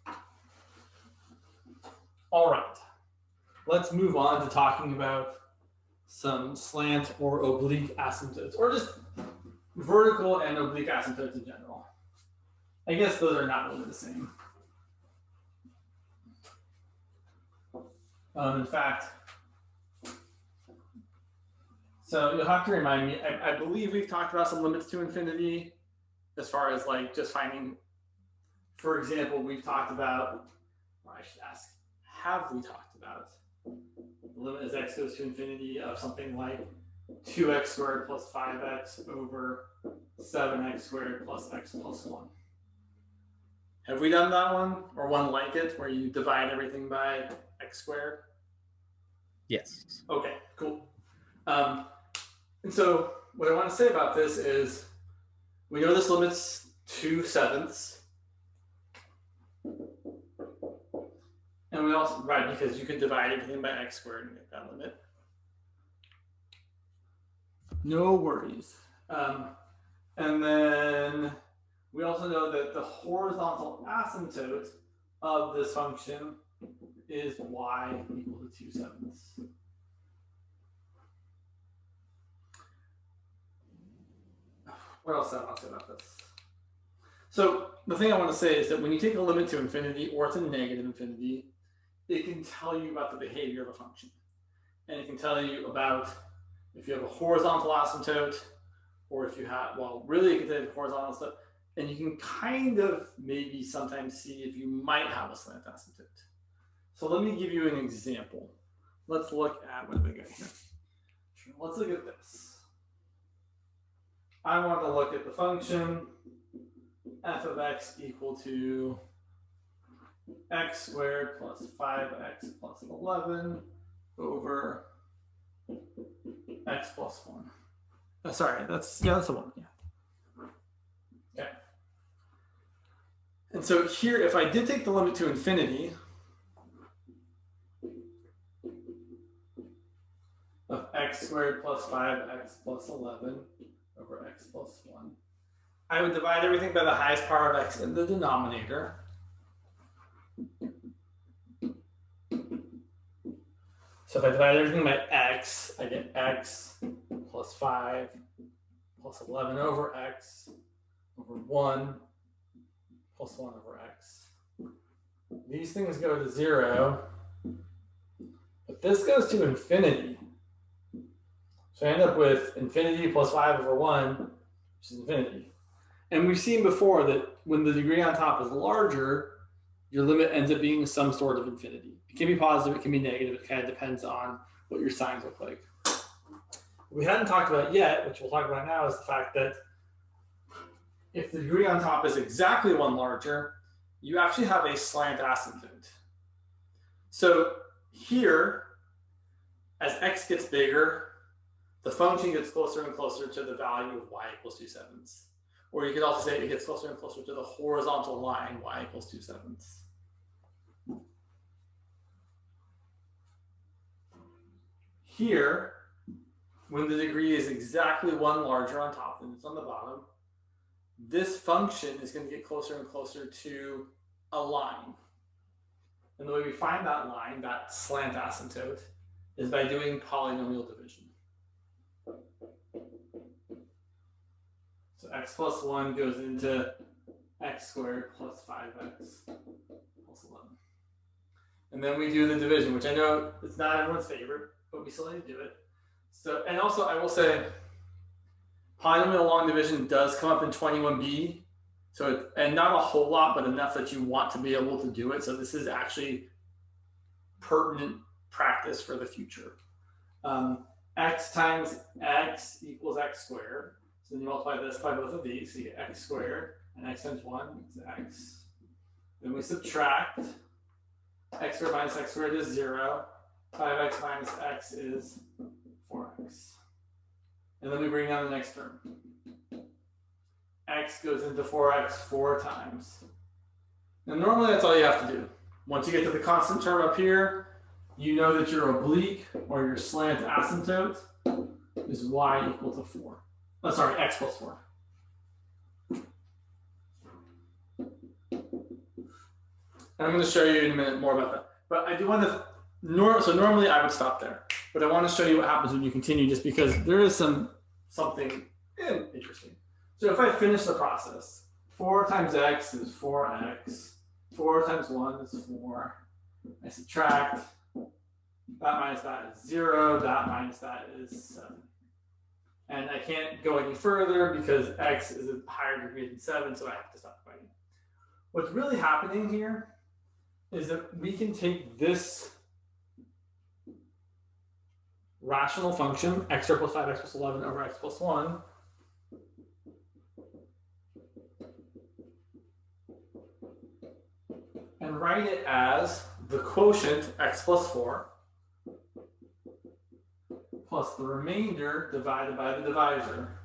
know. All right, let's move on to talking about some slant or oblique asymptotes, or just vertical and oblique asymptotes in general. I guess those are not really the same. In fact, so you'll have to remind me, I believe we've talked about some limits to infinity as far as like just finding, for example, we've talked about, or I should ask, have we talked about the limit as x goes to infinity of something like 2x squared plus 5x over 7x squared plus x plus 1. Have we done that one, or one like it, where you divide everything by x squared? Yes. Okay, cool. And so what I want to say about this is, we know this limit's 2/7. And we also, right, because you could divide everything by x squared and get that limit. No worries. And then we also know that the horizontal asymptote of this function is y equal to 2/7. What else do I want to say about this? So the thing I want to say is that when you take a limit to infinity or to negative infinity, it can tell you about the behavior of a function. And it can tell you about if you have a horizontal asymptote, or if you have, well, really it can tell you horizontal stuff, and you can kind of maybe sometimes see if you might have a slant asymptote. So let me give you an example. Let's look at, what have we got here? Let's look at this. I want to look at the function f of x equal to x squared plus 5x plus 11 over x plus 1. Sorry, that's the 1. Yeah. Okay. And so here, if I did take the limit to infinity of x squared plus 5x plus 11 over x plus 1, I would divide everything by the highest power of x in the denominator. So if I divide everything by x, I get x plus 5 plus 11 over x over 1 plus 1 over x. These things go to 0, but this goes to infinity. So I end up with infinity plus 5 over 1, which is infinity. And we've seen before that when the degree on top is larger, your limit ends up being some sort of infinity. It can be positive, it can be negative, it kind of depends on what your signs look like. What we hadn't talked about yet, which we'll talk about now, is the fact that if the degree on top is exactly 1 larger, you actually have a slant asymptote. So here, as x gets bigger, the function gets closer and closer to the value of y equals 2/7. Or you could also say it gets closer and closer to the horizontal line y equals 2/7. Here, when the degree is exactly 1 larger on top than it's on the bottom, this function is going to get closer and closer to a line. And the way we find that line, that slant asymptote, is by doing polynomial division. So x plus 1 goes into x squared plus 5x plus 11. And then we do the division, which I know it's not everyone's favorite, but we still need to do it. So, and also I will say, polynomial long division does come up in 21B. So, and not a whole lot, but enough that you want to be able to do it. So this is actually pertinent practice for the future. X times x equals x squared. So then you multiply this by both of these, so you get x squared, and x times 1 is x. Then we subtract. X squared minus x squared is 0. 5x minus x is 4x. And then we bring down the next term. X goes into 4x 4 times. And normally that's all you have to do. Once you get to the constant term up here, you know that your oblique, or your slant asymptote, is y equal to 4. Oh, sorry, x plus 4. And I'm going to show you in a minute more about that. But I do want to, so normally I would stop there. But I want to show you what happens when you continue, just because there is something interesting. So if I finish the process, 4 times x is 4x. 4 times 1 is 4. I subtract. That minus that is 0. That minus that is 7. And I can't go any further because x is a higher degree than 7, so I have to stop dividing. What's really happening here is that we can take this rational function, x squared plus 5x plus 11 over x plus 1, and write it as the quotient x plus 4 plus the remainder divided by the divisor.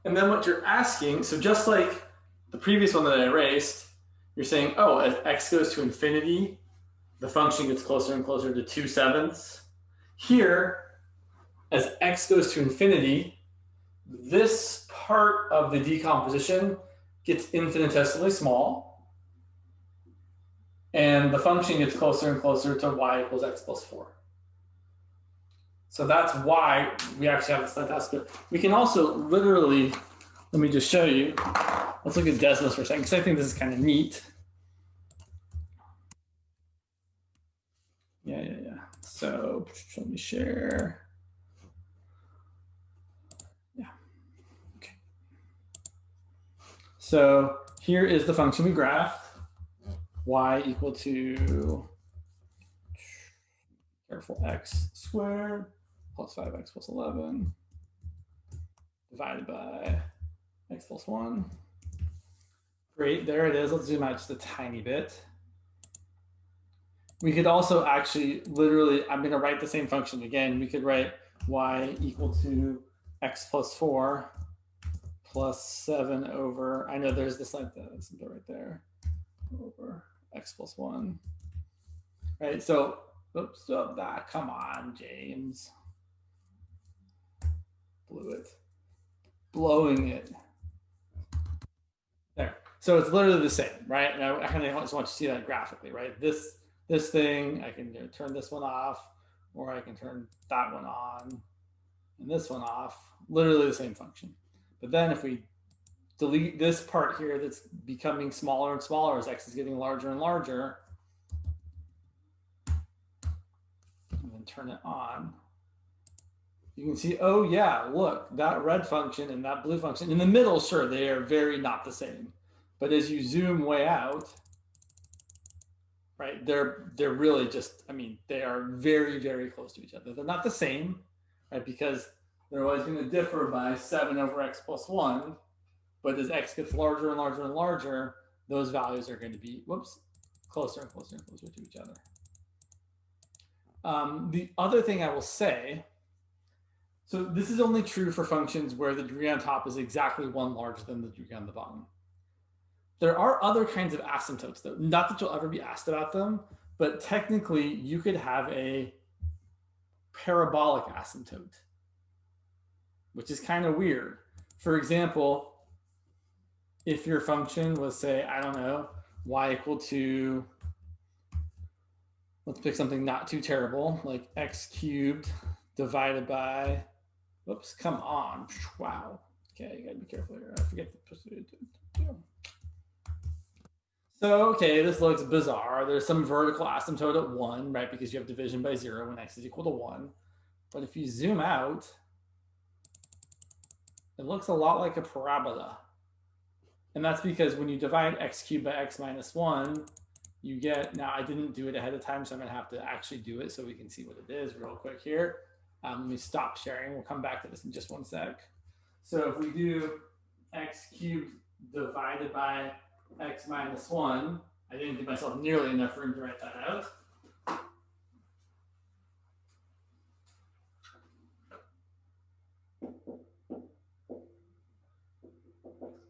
And then what you're asking, so just like the previous one that I erased, you're saying, oh, as x goes to infinity, the function gets closer and closer to 2/7. Here, as x goes to infinity, this part of the decomposition gets infinitesimally small. and the function gets closer and closer to y equals x plus 4. So that's why we actually have the slant asymptote. We can also literally, let me just show you. Let's look at Desmos for a second, because I think this is kind of neat. Yeah. So let me share. Yeah. Okay. So here is the function we graphed. Y equal to, careful, x squared plus 5x plus 11 divided by x plus 1. Great, there it is. Let's zoom out just a tiny bit. We could also actually literally, I'm going to write the same function again. We could write y equal to x plus 4 plus 7 over, I know there's this like that right there, over x plus 1. Right, so, oops, come on, James. Blew it. Blowing it. There. So it's literally the same, right? And I kind of just want you to see that graphically, right? This thing, I can turn this one off, or I can turn that one on, and this one off. Literally the same function. But then if we delete this part here that's becoming smaller and smaller as x is getting larger and larger, and then turn it on, you can see, oh yeah, look, that red function and that blue function in the middle, sure, they are very not the same. But as you zoom way out, right, they're really just, I mean, they are very, very close to each other. They're not the same, right, because they're always going to differ by 7 over x plus 1. But as x gets larger and larger and larger, those values are going to be, whoops, closer and closer and closer to each other. The other thing I will say, so this is only true for functions where the degree on top is exactly 1 larger than the degree on the bottom. There are other kinds of asymptotes, though. Not that you'll ever be asked about them, but technically you could have a parabolic asymptote, which is kind of weird. For example, if your function was, say, I don't know, y equal to, let's pick something not too terrible, like x cubed divided by, whoops, come on, wow. Okay, you gotta be careful here. I forget the. So, okay, this looks bizarre. There's some vertical asymptote at 1, right? Because you have division by 0 when x is equal to 1. But if you zoom out, it looks a lot like a parabola. And that's because when you divide x cubed by x minus 1, you get, now I didn't do it ahead of time, so I'm going to have to actually do it so we can see what it is real quick here. Let me stop sharing. We'll come back to this in just one sec. So if we do x cubed divided by x minus 1, I didn't give myself nearly enough room to write that out.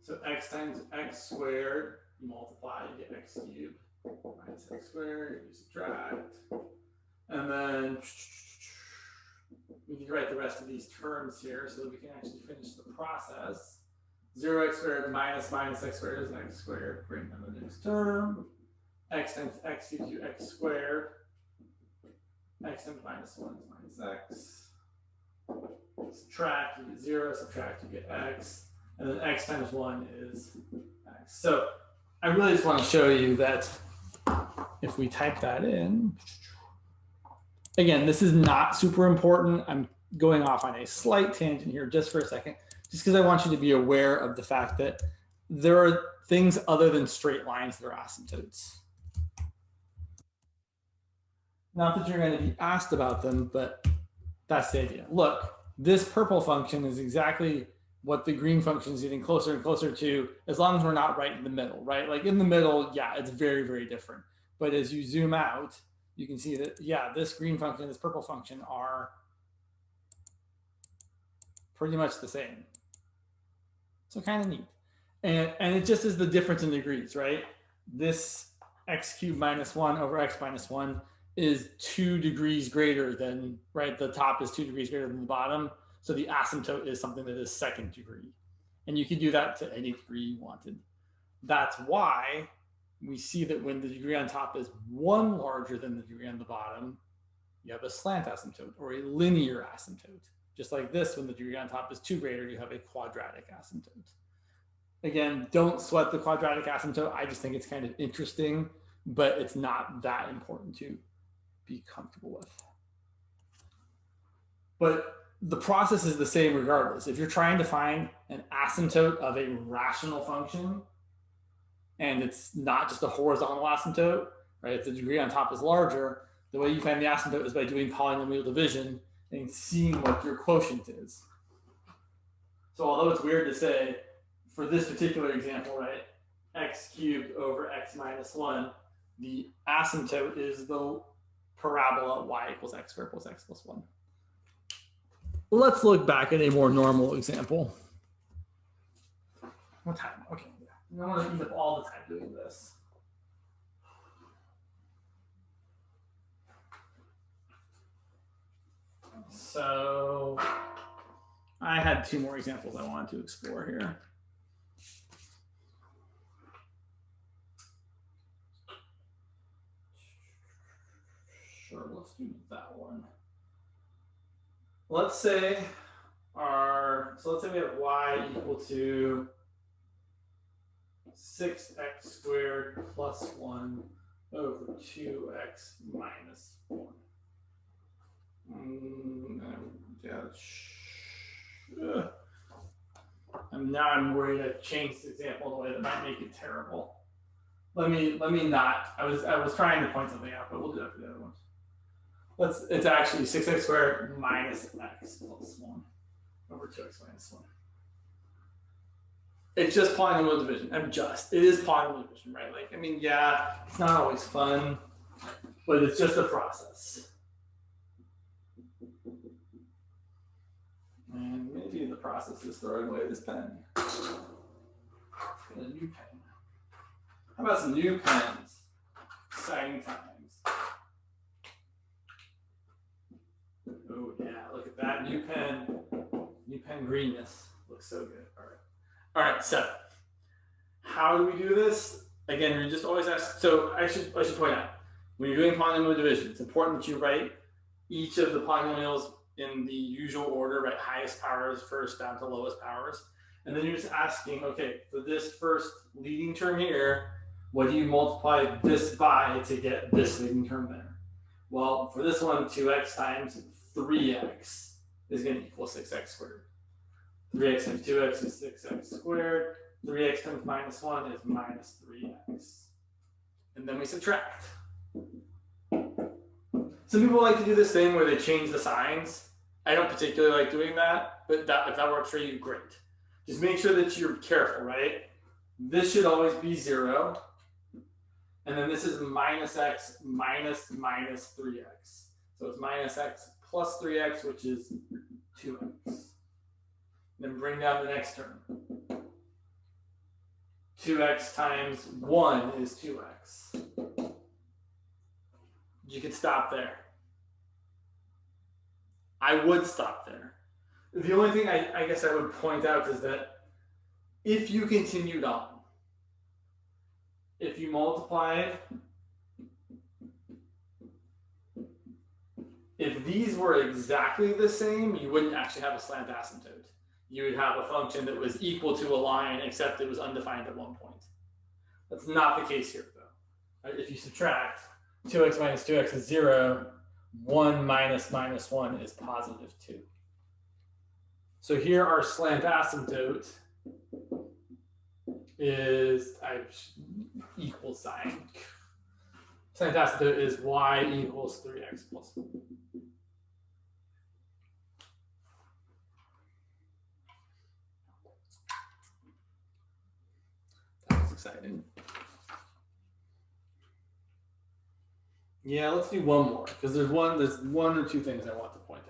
So x times x squared, you multiply, you get x cubed minus x squared, you subtract. And then we can write the rest of these terms here so that we can actually finish the process. 0x squared minus x squared is x squared. Bring down the next term. X times x gives you x squared. X times minus 1 is minus x. Subtract, you get 0. Subtract, you get x. And then x times 1 is x. So I really just want to show you that if we type that in, again, this is not super important. I'm going off on a slight tangent here just for a second, just because I want you to be aware of the fact that there are things other than straight lines that are asymptotes. Not that you're going to be asked about them, but that's the idea. Look, this purple function is exactly what the green function is getting closer and closer to, as long as we're not right in the middle, right? Like in the middle, yeah, it's very, very different. But as you zoom out, you can see that, yeah, this green function, this purple function are pretty much the same. So kind of neat. And it just is the difference in degrees, right? This x cubed minus 1 over x minus 1 is 2 degrees greater than, right? The top is 2 degrees greater than the bottom. So the asymptote is something that is 2nd degree. And you can do that to any degree you wanted. That's why we see that when the degree on top is 1 larger than the degree on the bottom, you have a slant asymptote or a linear asymptote. Just like this, when the degree on top is 2 greater, you have a quadratic asymptote. Again, don't sweat the quadratic asymptote. I just think it's kind of interesting, but it's not that important to be comfortable with. But the process is the same regardless. If you're trying to find an asymptote of a rational function, and it's not just a horizontal asymptote, right? If the degree on top is larger, the way you find the asymptote is by doing polynomial division and seeing what your quotient is. So although it's weird to say, for this particular example, right, x cubed over x minus 1, the asymptote is the parabola y equals x squared plus x plus 1. Let's look back at a more normal example. What time? Okay, yeah. I want to eat up all the time doing this. So I had 2 more examples I wanted to explore here. Sure, let's do that one. Let's say let's say we have y equal to 6x squared plus 1 over 2x minus 1. Now I'm worried I've changed the example in a way that might make it terrible. Let me not. I was trying to point something out, but we'll do that for the other ones. It's actually 6x squared minus x plus 1 over 2x minus 1. It's just polynomial division. It is polynomial division, right? Like, I mean, yeah, it's not always fun, but it's just a process. And maybe the process is throwing away this pen. Get a new pen. How about some new pens? Exciting times. Oh yeah, look at that new pen greenness. Looks so good. All right, so how do we do this? Again, we just always ask, so I should point out, when you're doing polynomial division, it's important that you write each of the polynomials in the usual order, right? Highest powers first down to lowest powers. And then you're just asking, okay, for this first leading term here, what do you multiply this by to get this leading term there? Well, for this one, 2x times 3x is going to equal 6x squared. 3x times 2x is 6x squared. 3x times minus 1 is minus 3x. And then we subtract. Some people like to do this thing where they change the signs. I don't particularly like doing that, but if that works for you, great. Just make sure that you're careful, right? This should always be 0. And then this is minus x minus 3x. So it's minus x plus 3x, which is 2x. Then bring down the next term. 2x times 1 is 2x. You could stop there. I would stop there. The only thing I guess I would point out is that if you continued on, if you multiplied, if these were exactly the same, you wouldn't actually have a slant asymptote. You would have a function that was equal to a line, except it was undefined at one point. That's not the case here, though. Right? If you subtract, 2x minus 2x is 0. 1 minus minus 1 is positive 2. So here our slant asymptote is equal sign. Slant asymptote is y equals 3x plus 1. That was exciting. Yeah, let's do one more because there's one or two things I want to point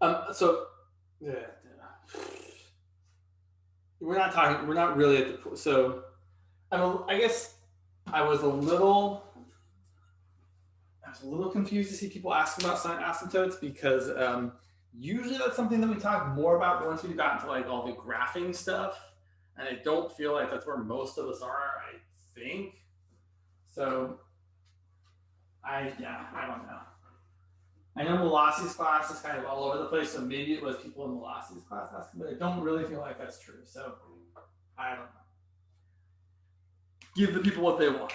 out. We're not really at the, so I guess I was a little confused to see people ask about slant asymptotes because usually that's something that we talk more about once we've gotten to like all the graphing stuff, and I don't feel like that's where most of us are. I think. So I don't know. I know Molassi's class is kind of all over the place, so maybe it was people in Molassi's class asking, but I don't really feel like that's true. So I don't know. Give the people what they want.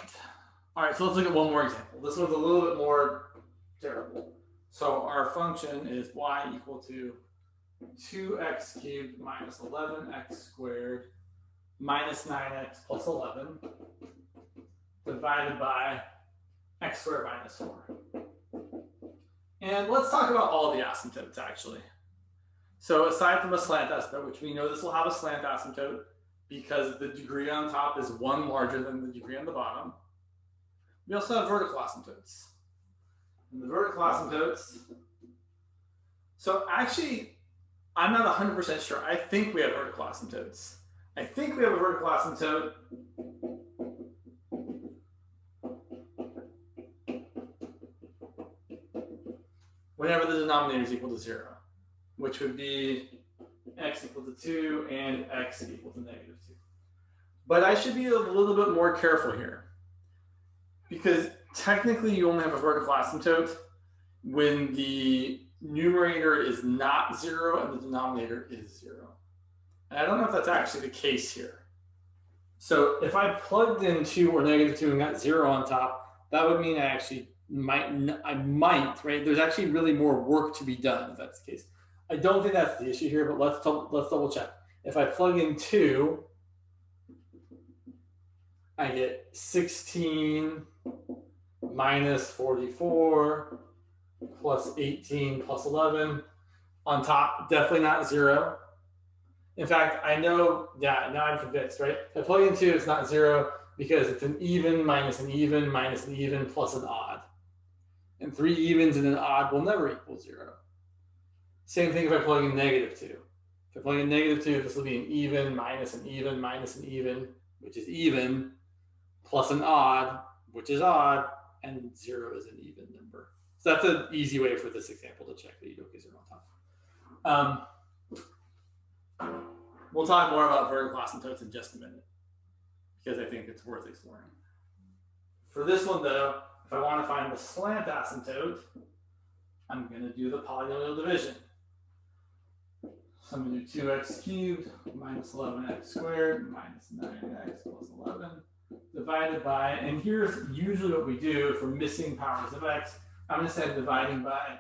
All right, so let's look at one more example. This one's a little bit more terrible. So our function is y equal to 2x cubed minus 11x squared minus 9x plus 11 divided by x squared minus 4. And let's talk about all the asymptotes, actually. So aside from a slant asymptote, which we know this will have a slant asymptote because the degree on top is 1 larger than the degree on the bottom, we also have vertical asymptotes. And the vertical asymptotes, so actually, I'm not 100% sure. I think we have vertical asymptotes. I think we have a vertical asymptote whenever the denominator is equal to 0, which would be x equal to 2 and x equal to negative 2. But I should be a little bit more careful here because technically you only have a vertical asymptote when the numerator is not 0 and the denominator is 0. And I don't know if that's actually the case here. So if I plugged in 2 or negative 2 and got 0 on top, that would mean I actually might, right? There's actually really more work to be done if that's the case. I don't think that's the issue here, but let's double check. If I plug in 2, I get 16 minus 44 plus 18 plus 11 on top, definitely not 0. In fact, I know, yeah, now I'm convinced, right? If I plug in 2, it's not 0 because it's an even minus an even minus an even plus an odd. And 3 evens and an odd will never equal 0. Same thing if I plug in negative 2. If I plug in negative 2, this will be an even minus an even minus an even, which is even, plus an odd, which is odd, and 0 is an even number. So that's an easy way for this example to check that you don't get 0 on top. We'll talk more about vertical asymptotes in just a minute because I think it's worth exploring. For this one, though, if I want to find the slant asymptote, I'm going to do the polynomial division. So I'm going to do 2x cubed minus 11x squared minus 9x plus 11 divided by, and here's usually what we do for missing powers of x. I'm going to say dividing by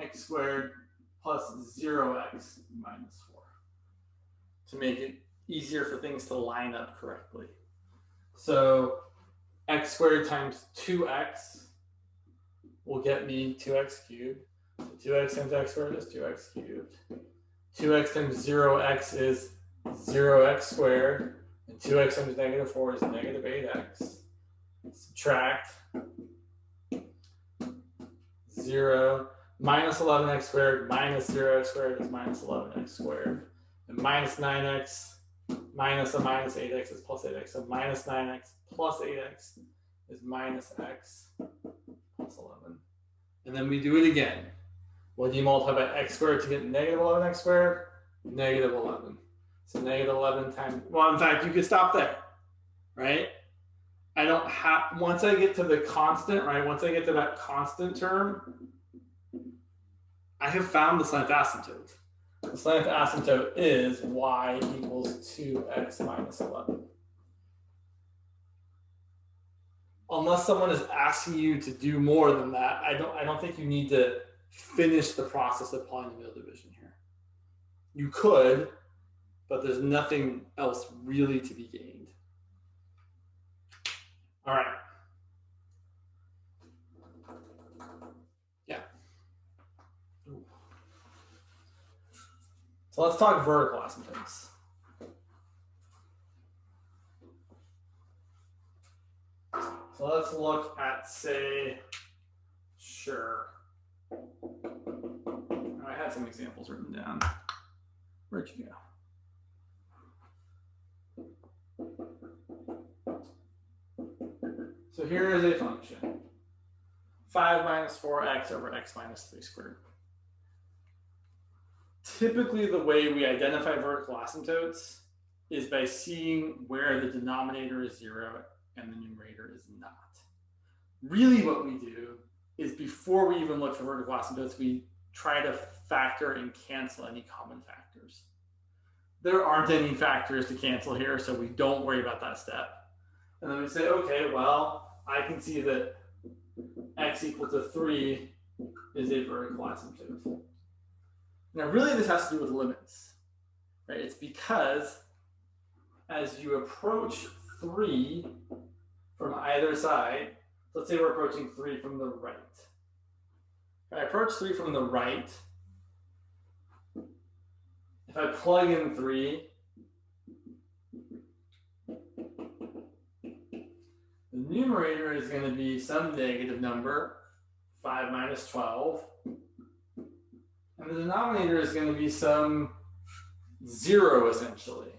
x squared plus 0x minus 4 to make it easier for things to line up correctly. So x squared times 2x will get me 2x cubed. So 2x times x squared is 2x cubed. 2x times 0x is 0x squared. And 2x times negative 4 is negative 8x. Subtract 0 minus 11x squared minus 0x squared is minus 11x squared. And minus 9x minus a minus 8x is plus 8x. So minus 9x plus 8x is minus x plus 11. And then we do it again. What do you multiply by x squared to get negative 11x squared? Negative 11. So negative 11 times, well, in fact, you could stop there, right? I don't have, once I get to the constant, right? Once I get to that constant term, I have found the slant asymptote. The slant asymptote is y equals 2x minus 11. Unless someone is asking you to do more than that, I don't think you need to finish the process of polynomial division here. You could, but there's nothing else really to be gained. All right. Yeah. So let's talk vertical asymptotes. So let's look at, say, sure. I had some examples written down. Where'd you go? So here is a function. 5 minus 4x over x minus 3 squared. Typically, the way we identify vertical asymptotes is by seeing where the denominator is 0 and the numerator is not. Really what we do is before we even look for vertical asymptotes, we try to factor and cancel any common factors. There aren't any factors to cancel here, so we don't worry about that step. And then we say, okay, well, I can see that x equal to 3 is a vertical asymptote. Now, really, this has to do with limits, right? It's because as you approach 3 from either side, let's say we're approaching 3 from the right. If I approach 3 from the right, if I plug in 3, the numerator is going to be some negative number, 5 minus 12. And the denominator is going to be some 0, essentially.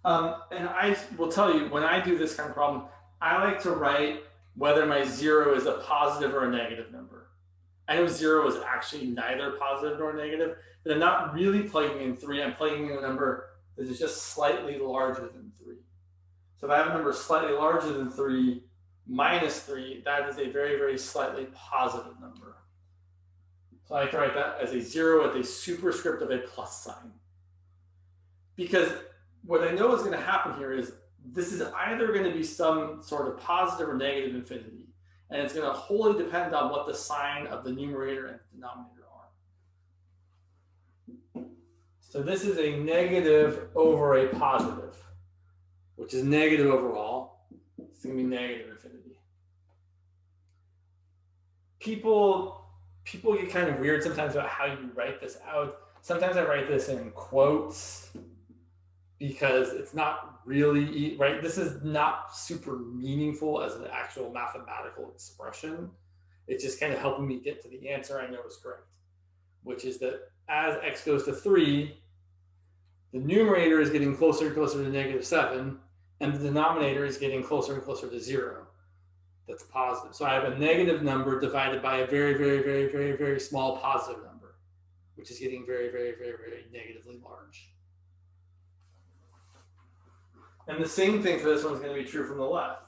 And I will tell you, when I do this kind of problem, I like to write whether my 0 is a positive or a negative number. I know 0 is actually neither positive nor negative, but I'm not really plugging in 3. I'm plugging in a number that is just slightly larger than 3. So if I have a number slightly larger than 3 minus 3, that is a very, very slightly positive number. So I like to write that as a 0 with a superscript of a plus sign. Because what I know is going to happen here is this is either going to be some sort of positive or negative infinity. And it's going to wholly depend on what the sign of the numerator and the denominator are. So this is a negative over a positive, which is negative overall. It's going to be negative infinity. People get kind of weird sometimes about how you write this out. Sometimes I write this in quotes because it's not really, right? This is not super meaningful as an actual mathematical expression. It's just kind of helping me get to the answer I know is correct, which is that as x goes to 3, the numerator is getting closer and closer to -7, and the denominator is getting closer and closer to 0. That's positive. So I have a negative number divided by a very, very, very, very, very small positive number, which is getting very, very, very, very negatively large. And the same thing for this one is going to be true from the left.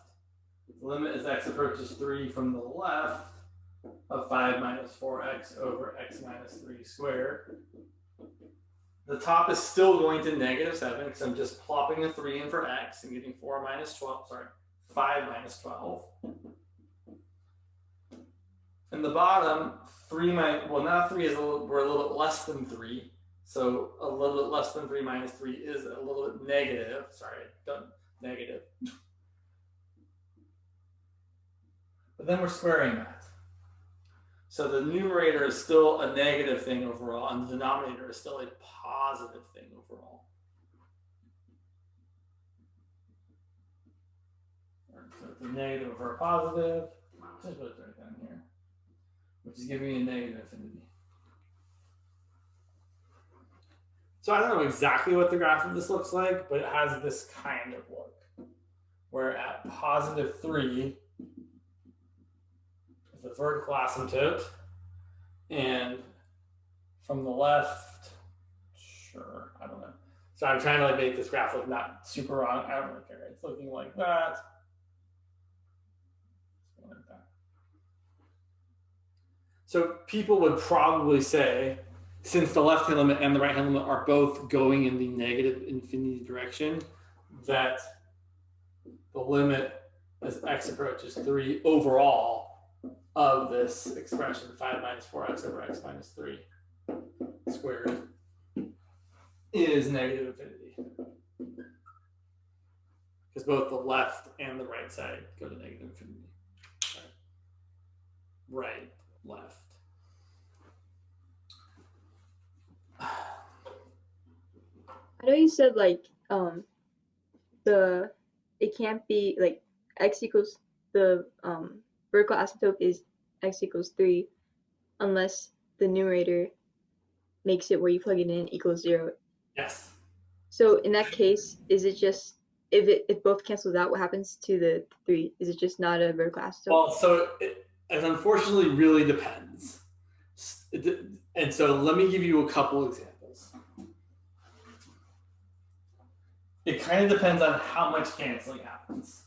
The limit as x approaches 3 from the left of 5 minus 4x over x minus 3 squared. The top is still going to -7 because I'm just plopping a 3 in for x and getting 5 minus 12. And the bottom, 3 minus, well, now 3 is we're a little bit less than 3. So a little bit less than 3 minus 3 is a little bit negative. Sorry, done negative. But then we're squaring that. So the numerator is still a negative thing overall, and the denominator is still a positive thing overall. So it's a negative over a positive. Just put it right down here, which is giving me a negative infinity. So I don't know exactly what the graph of this looks like, but it has this kind of look, where at +3 is the vertical asymptote, and from the left, sure, I don't know. So I'm trying to make this graph look not super wrong. I don't really care. It's looking like that. Like that. So people would probably say, since the left-hand limit and the right-hand limit are both going in the negative infinity direction, that the limit as x approaches 3 overall of this expression, 5 minus 4x over x minus 3 squared, is negative infinity. Because both the left and the right side go to negative infinity. Right, left. I know you said like it can't be like x equals the vertical asymptote is x equals 3 unless the numerator makes it where you plug it in equals 0. Yes. So in that case, is it just if both cancels out, what happens to the 3? Is it just not a vertical asymptote? Well, so it unfortunately really depends. And so let me give you a couple examples. it kind of depends on how much canceling happens.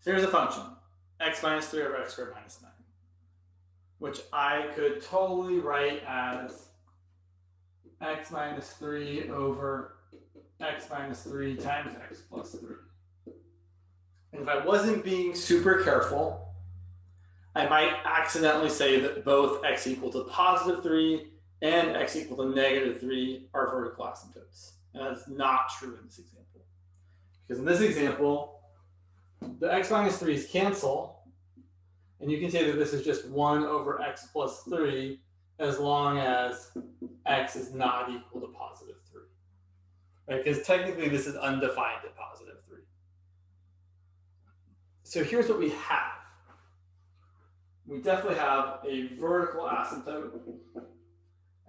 So here's a function, x minus 3 over x squared minus 9, which I could totally write as x minus 3 over x minus 3 times x plus 3. And if I wasn't being super careful, I might accidentally say that both x equal to positive 3 and x equal to negative 3 are vertical asymptotes. And that's not true in this example. Because in this example, the x minus 3's cancel, and you can say that this is just 1 over x plus 3 as long as x is not equal to positive 3. Right? Because technically this is undefined at positive 3. So here's what we have. We definitely have a vertical asymptote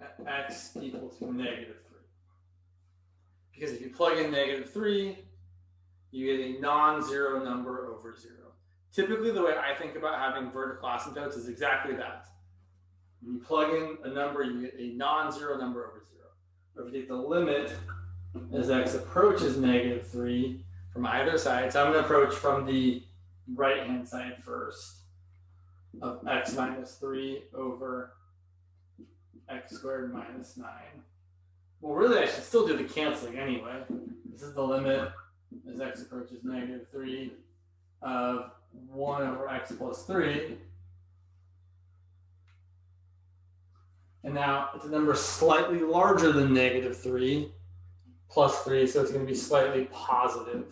at x equal to negative 3. Because if you plug in negative 3, you get a non-zero number over 0. Typically, the way I think about having vertical asymptotes is exactly that. When you plug in a number, you get a non-zero number over 0. Or if you take the limit as x approaches negative 3 from either side, so I'm going to approach from the right-hand side first, of x minus 3 over x squared minus 9. Well, really, I should still do the canceling anyway. This is the limit as x approaches negative 3 of 1 over x plus 3. And now it's a number slightly larger than negative 3 plus 3, so it's going to be slightly positive.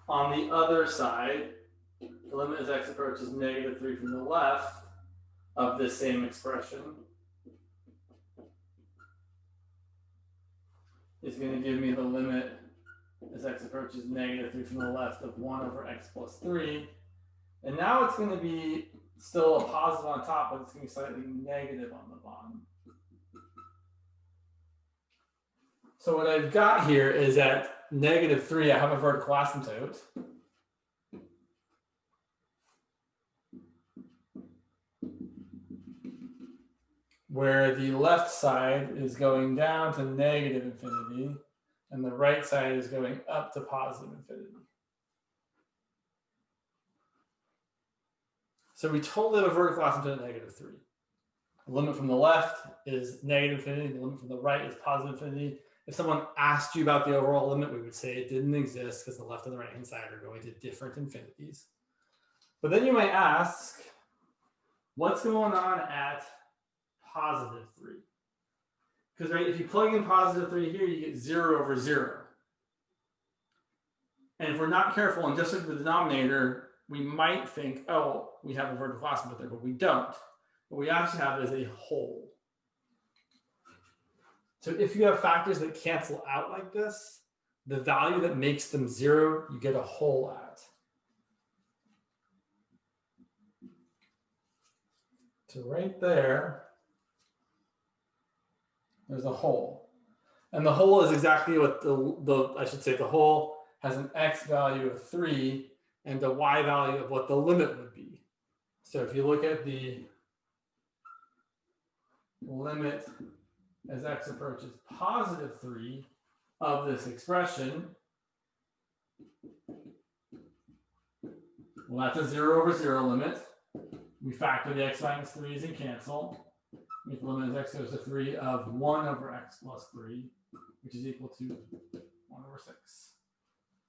On the other side, the limit as x approaches negative 3 from the left of this same expression is going to give me the limit as x approaches negative 3 from the left of 1 over x plus 3. And now it's going to be still a positive on top, but it's going to be slightly negative on the bottom. So what I've got here is at negative 3, I have a vertical asymptote. Where the left side is going down to negative infinity, and the right side is going up to positive infinity. So we totally have a vertical asymptote at negative 3. The limit from the left is negative infinity, the limit from the right is positive infinity. If someone asked you about the overall limit, we would say it didn't exist because the left and the right-hand side are going to different infinities. But then you might ask, what's going on at positive 3? Because right, if you plug in positive 3 here, you get 0 over 0. And if we're not careful and just look at the denominator, we might think, oh, we have a vertical asymptote there, but we don't. What we actually have is a hole. So if you have factors that cancel out like this, the value that makes them 0, you get a hole at. So right there, there's a hole. And the hole is exactly what I should say the hole has an x value of 3 and a y value of what the limit would be. So if you look at the limit as x approaches positive 3 of this expression, well, that's a 0 over 0 limit. We factor the x minus 3's and cancel. We have the limit as x goes to 3 of 1 over x plus 3, which is equal to 1 over 6.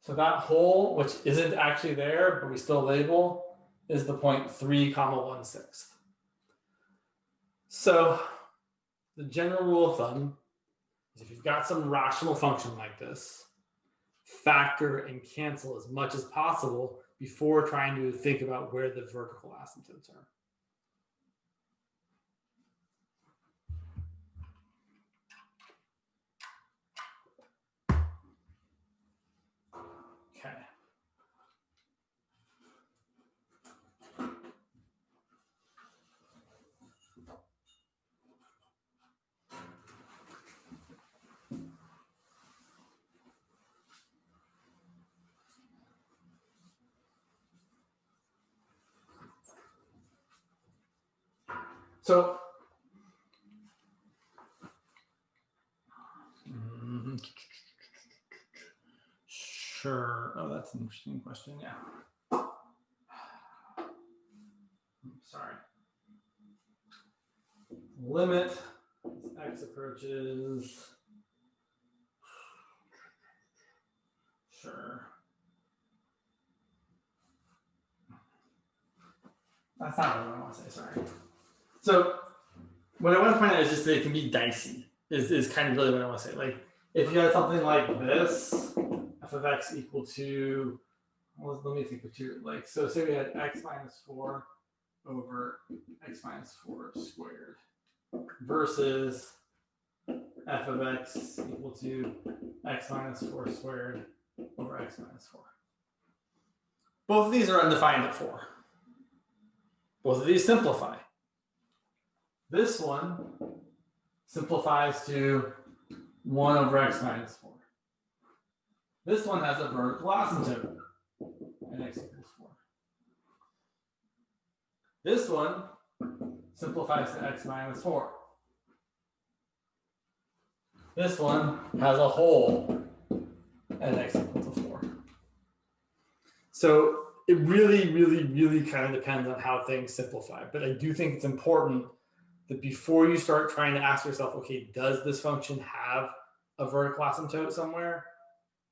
So that hole, which isn't actually there, but we still label, is the point 3, 1/6. So the general rule of thumb is if you've got some rational function like this, factor and cancel as much as possible before trying to think about where the vertical asymptotes are. Okay. So sure. Oh, that's an interesting question. Yeah. Sorry. Limit as x approaches. Sure. That's not what I want to say, sorry. So what I want to point out is just that it can be dicey, is kind of really what I want to say. Like if you had something like this, f of x equal to, well, let me think of two, like, so say we had x minus 4 over x minus 4 squared versus f of x equal to x minus 4 squared over x minus 4. Both of these are undefined at 4. Both of these simplify. This one simplifies to 1 over x minus 4. This one has a vertical asymptote at x equals 4. This one simplifies to x minus 4. This one has a hole at x equal to 4. So it really kind of depends on how things simplify. But I do think it's important that before you start trying to ask yourself, okay, does this function have a vertical asymptote somewhere?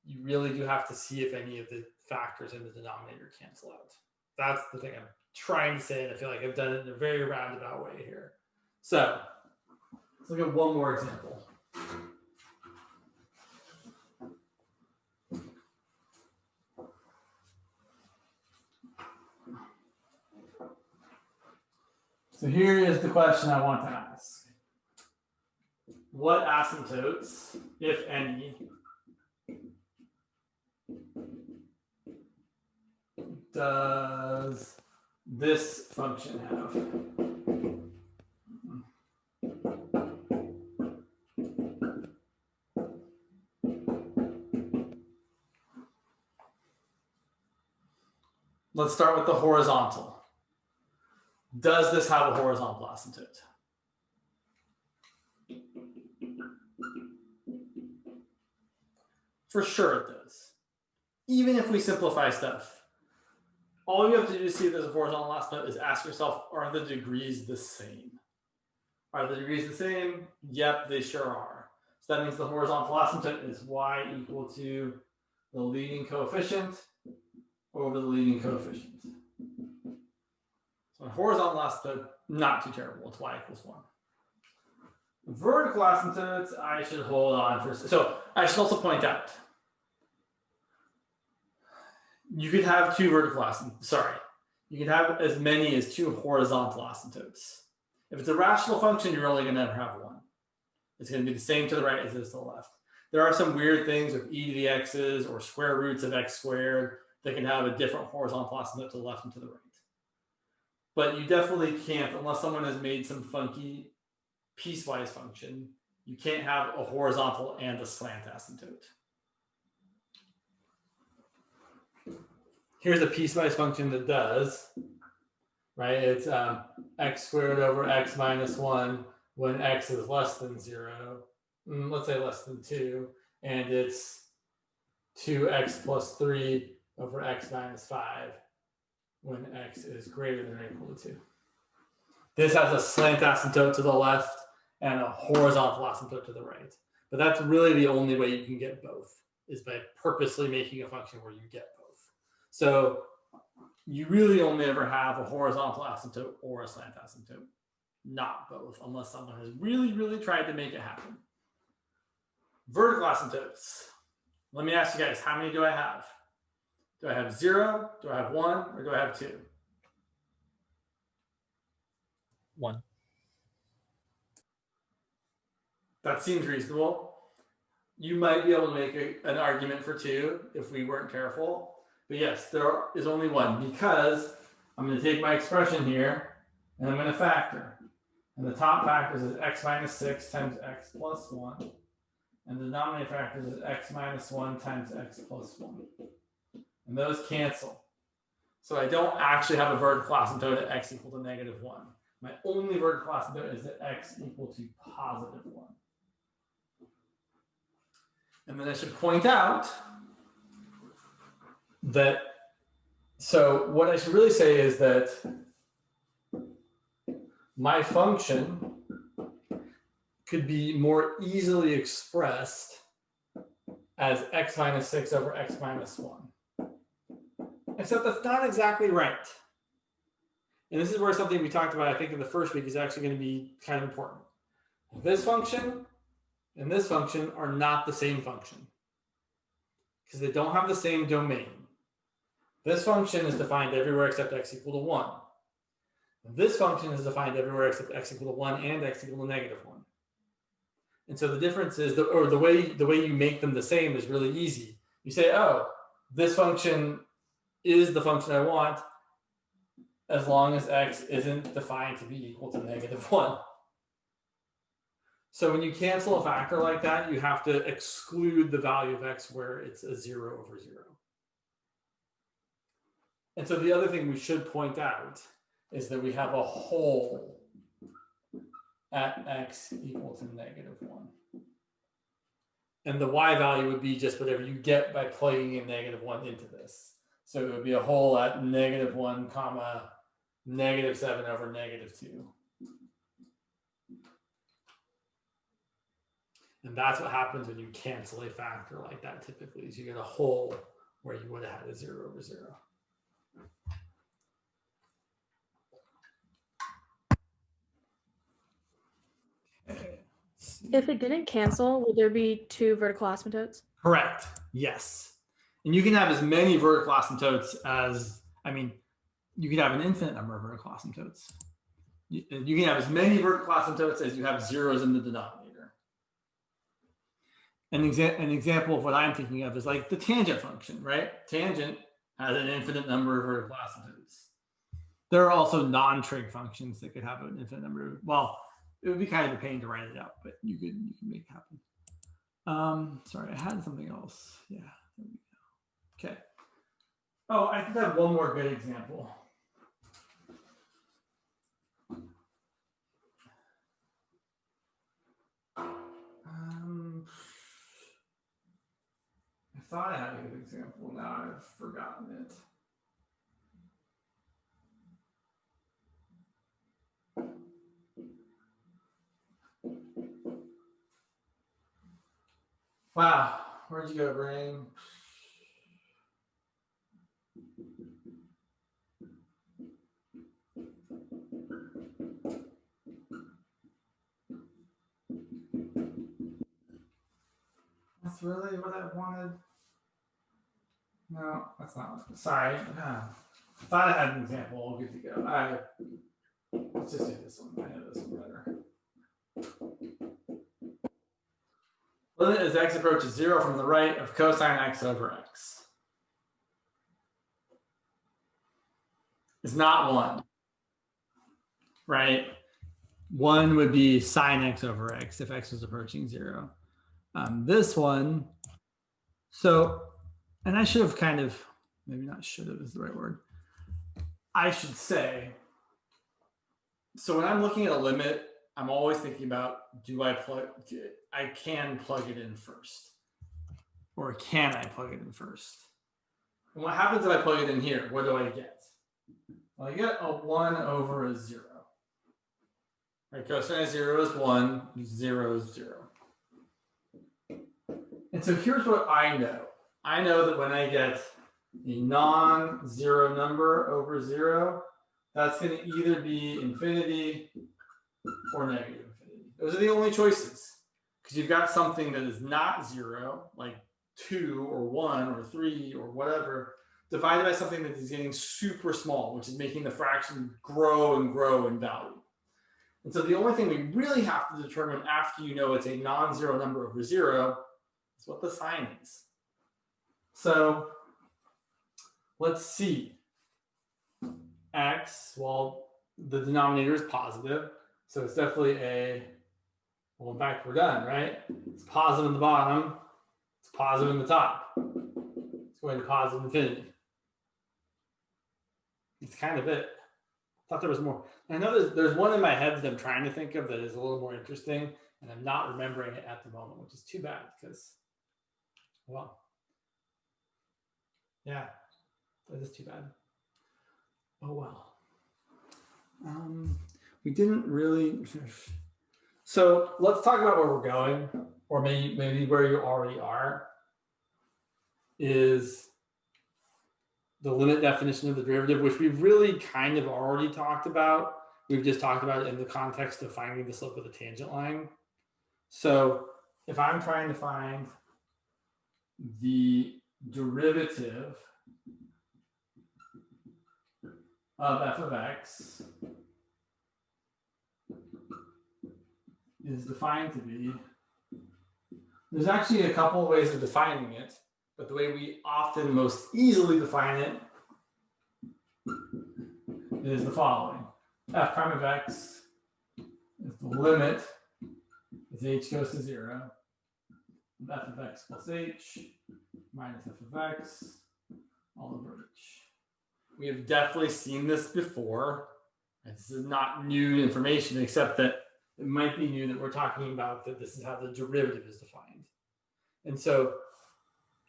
You really do have to see if any of the factors in the denominator cancel out. That's the thing I'm trying to say, and I feel like I've done it in a very roundabout way here. So let's look at one more example. So here is the question I want to ask. What asymptotes, if any, does this function have? Let's start with the horizontal. Does this have a horizontal asymptote? For sure it does. Even if we simplify stuff, all you have to do to see if there's a horizontal asymptote is ask yourself, are the degrees the same? Are the degrees the same? Yep, they sure are. So that means the horizontal asymptote is y equal to the leading coefficient over the leading coefficient. So a horizontal asymptote, not too terrible. It's y equals 1. Vertical asymptotes, I should hold on for. So I should also point out, you could have two vertical asymptotes. Sorry, you could have as many as 2 horizontal asymptotes. If it's a rational function, you're only going to ever have 1. It's going to be the same to the right as it is to the left. There are some weird things with e to the x's or square roots of x squared that can have a different horizontal asymptote to the left and to the right. But you definitely can't, unless someone has made some funky piecewise function, you can't have a horizontal and a slant asymptote. Here's a piecewise function that does, right? It's x squared over x minus 1 when x is less than 0. Let's say less than 2. And it's 2x plus 3 over x minus 5 when x is greater than or equal to 2. This has a slant asymptote to the left and a horizontal asymptote to the right. But that's really the only way you can get both, is by purposely making a function where you get both. So you really only ever have a horizontal asymptote or a slant asymptote, not both, unless someone has really tried to make it happen. Vertical asymptotes. Let me ask you guys, how many do I have? Do I have 0, do I have 1, or do I have 2? 1. That seems reasonable. You might be able to make an argument for 2 if we weren't careful. But yes, there is only 1, because I'm going to take my expression here and I'm going to factor. And the top factors is x minus 6 times x plus 1. And the denominator factors is x minus 1 times x plus 1. And those cancel. So I don't actually have a vertical asymptote at x equal to -1. My only vertical asymptote is at x equal to positive 1. And then I should point out that, so what I should really say is that my function could be more easily expressed as x minus 6 over x minus 1. Except that's not exactly right. And this is where something we talked about, I think, in the first week is actually going to be kind of important. This function and this function are not the same function because they don't have the same domain. This function is defined everywhere except x equal to 1. This function is defined everywhere except x equal to 1 and x equal to negative 1. And so the difference is, the way you make them the same is really easy. You say, oh, this function is the function I want as long as x isn't defined to be equal to negative 1. So when you cancel a factor like that, you have to exclude the value of x where it's a 0 over 0. And so the other thing we should point out is that we have a hole at x equal to negative 1. And the y value would be just whatever you get by plugging in negative 1 into this. So it would be a hole at negative 1 comma negative 7 over negative 2. And that's what happens when you cancel a factor like that typically, is you get a hole where you would have had a 0 over 0. If it didn't cancel, would there be 2 vertical asymptotes? Correct. Yes. And you can have as many vertical asymptotes as, I mean, you could have an infinite number of vertical asymptotes. You can have as many vertical asymptotes as you have zeros in the denominator. An example of what I'm thinking of is like the tangent function, right? Tangent has an infinite number of vertical asymptotes. There are also non-trig functions that could have an infinite number of, well, it would be kind of a pain to write it out, but you can make it happen. Sorry, I had something else. Yeah, there we go. Okay. Oh, I think I have one more good example. I thought I had a good example. Now I've forgotten it. Wow, where'd you go, brain? That's really what I wanted. No, that's not. Sorry. I thought I had an example. All good to go. Let's just do this one. I know this one better. Limit as x approaches 0 from the right of cosine x over x. It's not 1, right? 1 would be sine x over x if x was approaching 0. This one, so, and I should have kind of, maybe not should have is the right word. I should say, so when I'm looking at a limit, I'm always thinking about, I can plug it in first. Or can I plug it in first? And what happens if I plug it in here? What do I get? Well, I get a 1 over a 0. Right, cosine of 0 is 1, 0 is 0. And so here's what I know. I know that when I get a non-zero number over 0, that's going to either be infinity or negative infinity. Those are the only choices. Because you've got something that is not 0, like 2 or 1 or 3 or whatever, divided by something that is getting super small, which is making the fraction grow and grow in value. And so the only thing we really have to determine after you know it's a non-zero number over 0 is what the sign is. So let's see. X, well, the denominator is positive. So it's definitely a, well, in fact, we're done, right? It's positive in the bottom. It's positive in the top. It's going to positive infinity. It's kind of it. thought there was more. I know there's one in my head that I'm trying to think of that is a little more interesting, and I'm not remembering it at the moment, which is too bad because, well, yeah, that is too bad. Oh well. We didn't really. So let's talk about where we're going, or maybe where you already are. Is the limit definition of the derivative, which we've really kind of already talked about. We've just talked about it in the context of finding the slope of the tangent line. So if I'm trying to find the derivative of f of x is defined to be, there's actually a couple of ways of defining it, but the way we often most easily define it is the following. F prime of x is the limit as h goes to 0 of f of x plus h minus f of x all over h. We have definitely seen this before. And this is not new information, except that it might be new that we're talking about that this is how the derivative is defined. And so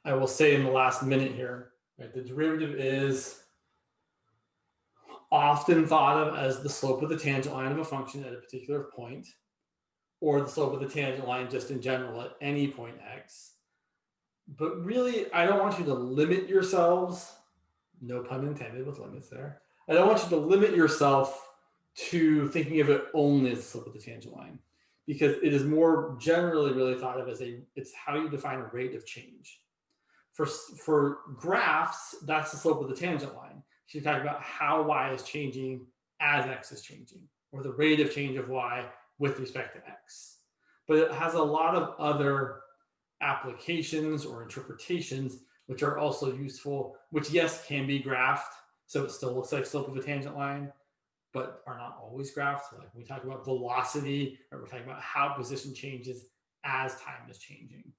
I will say in the last minute here, right, the derivative is often thought of as the slope of the tangent line of a function at a particular point, or the slope of the tangent line just in general at any point x. But really, I don't want you to limit yourselves, no pun intended with limits there. I don't want you to limit yourself to thinking of it only as the slope of the tangent line, because it is more generally really thought of as it's how you define a rate of change. For graphs, that's the slope of the tangent line. So you talk about how y is changing as x is changing, or the rate of change of y with respect to x. But it has a lot of other applications or interpretations which are also useful, which yes, can be graphed, so it still looks like slope of a tangent line, but are not always graphed. So like when we talk about velocity, or we're talking about how position changes as time is changing.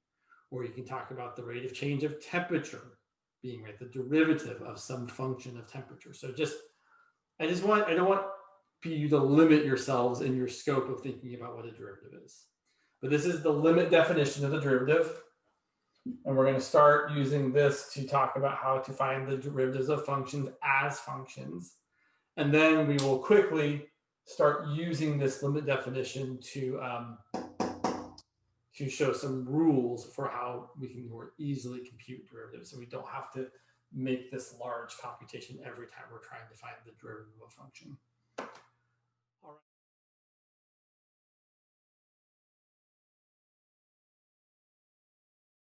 Or you can talk about the rate of change of temperature being the derivative of some function of temperature. So I don't want you to limit yourselves in your scope of thinking about what a derivative is. But this is the limit definition of the derivative. And we're going to start using this to talk about how to find the derivatives of functions as functions. And then we will quickly start using this limit definition to show some rules for how we can more easily compute derivatives. So we don't have to make this large computation every time we're trying to find the derivative of a function.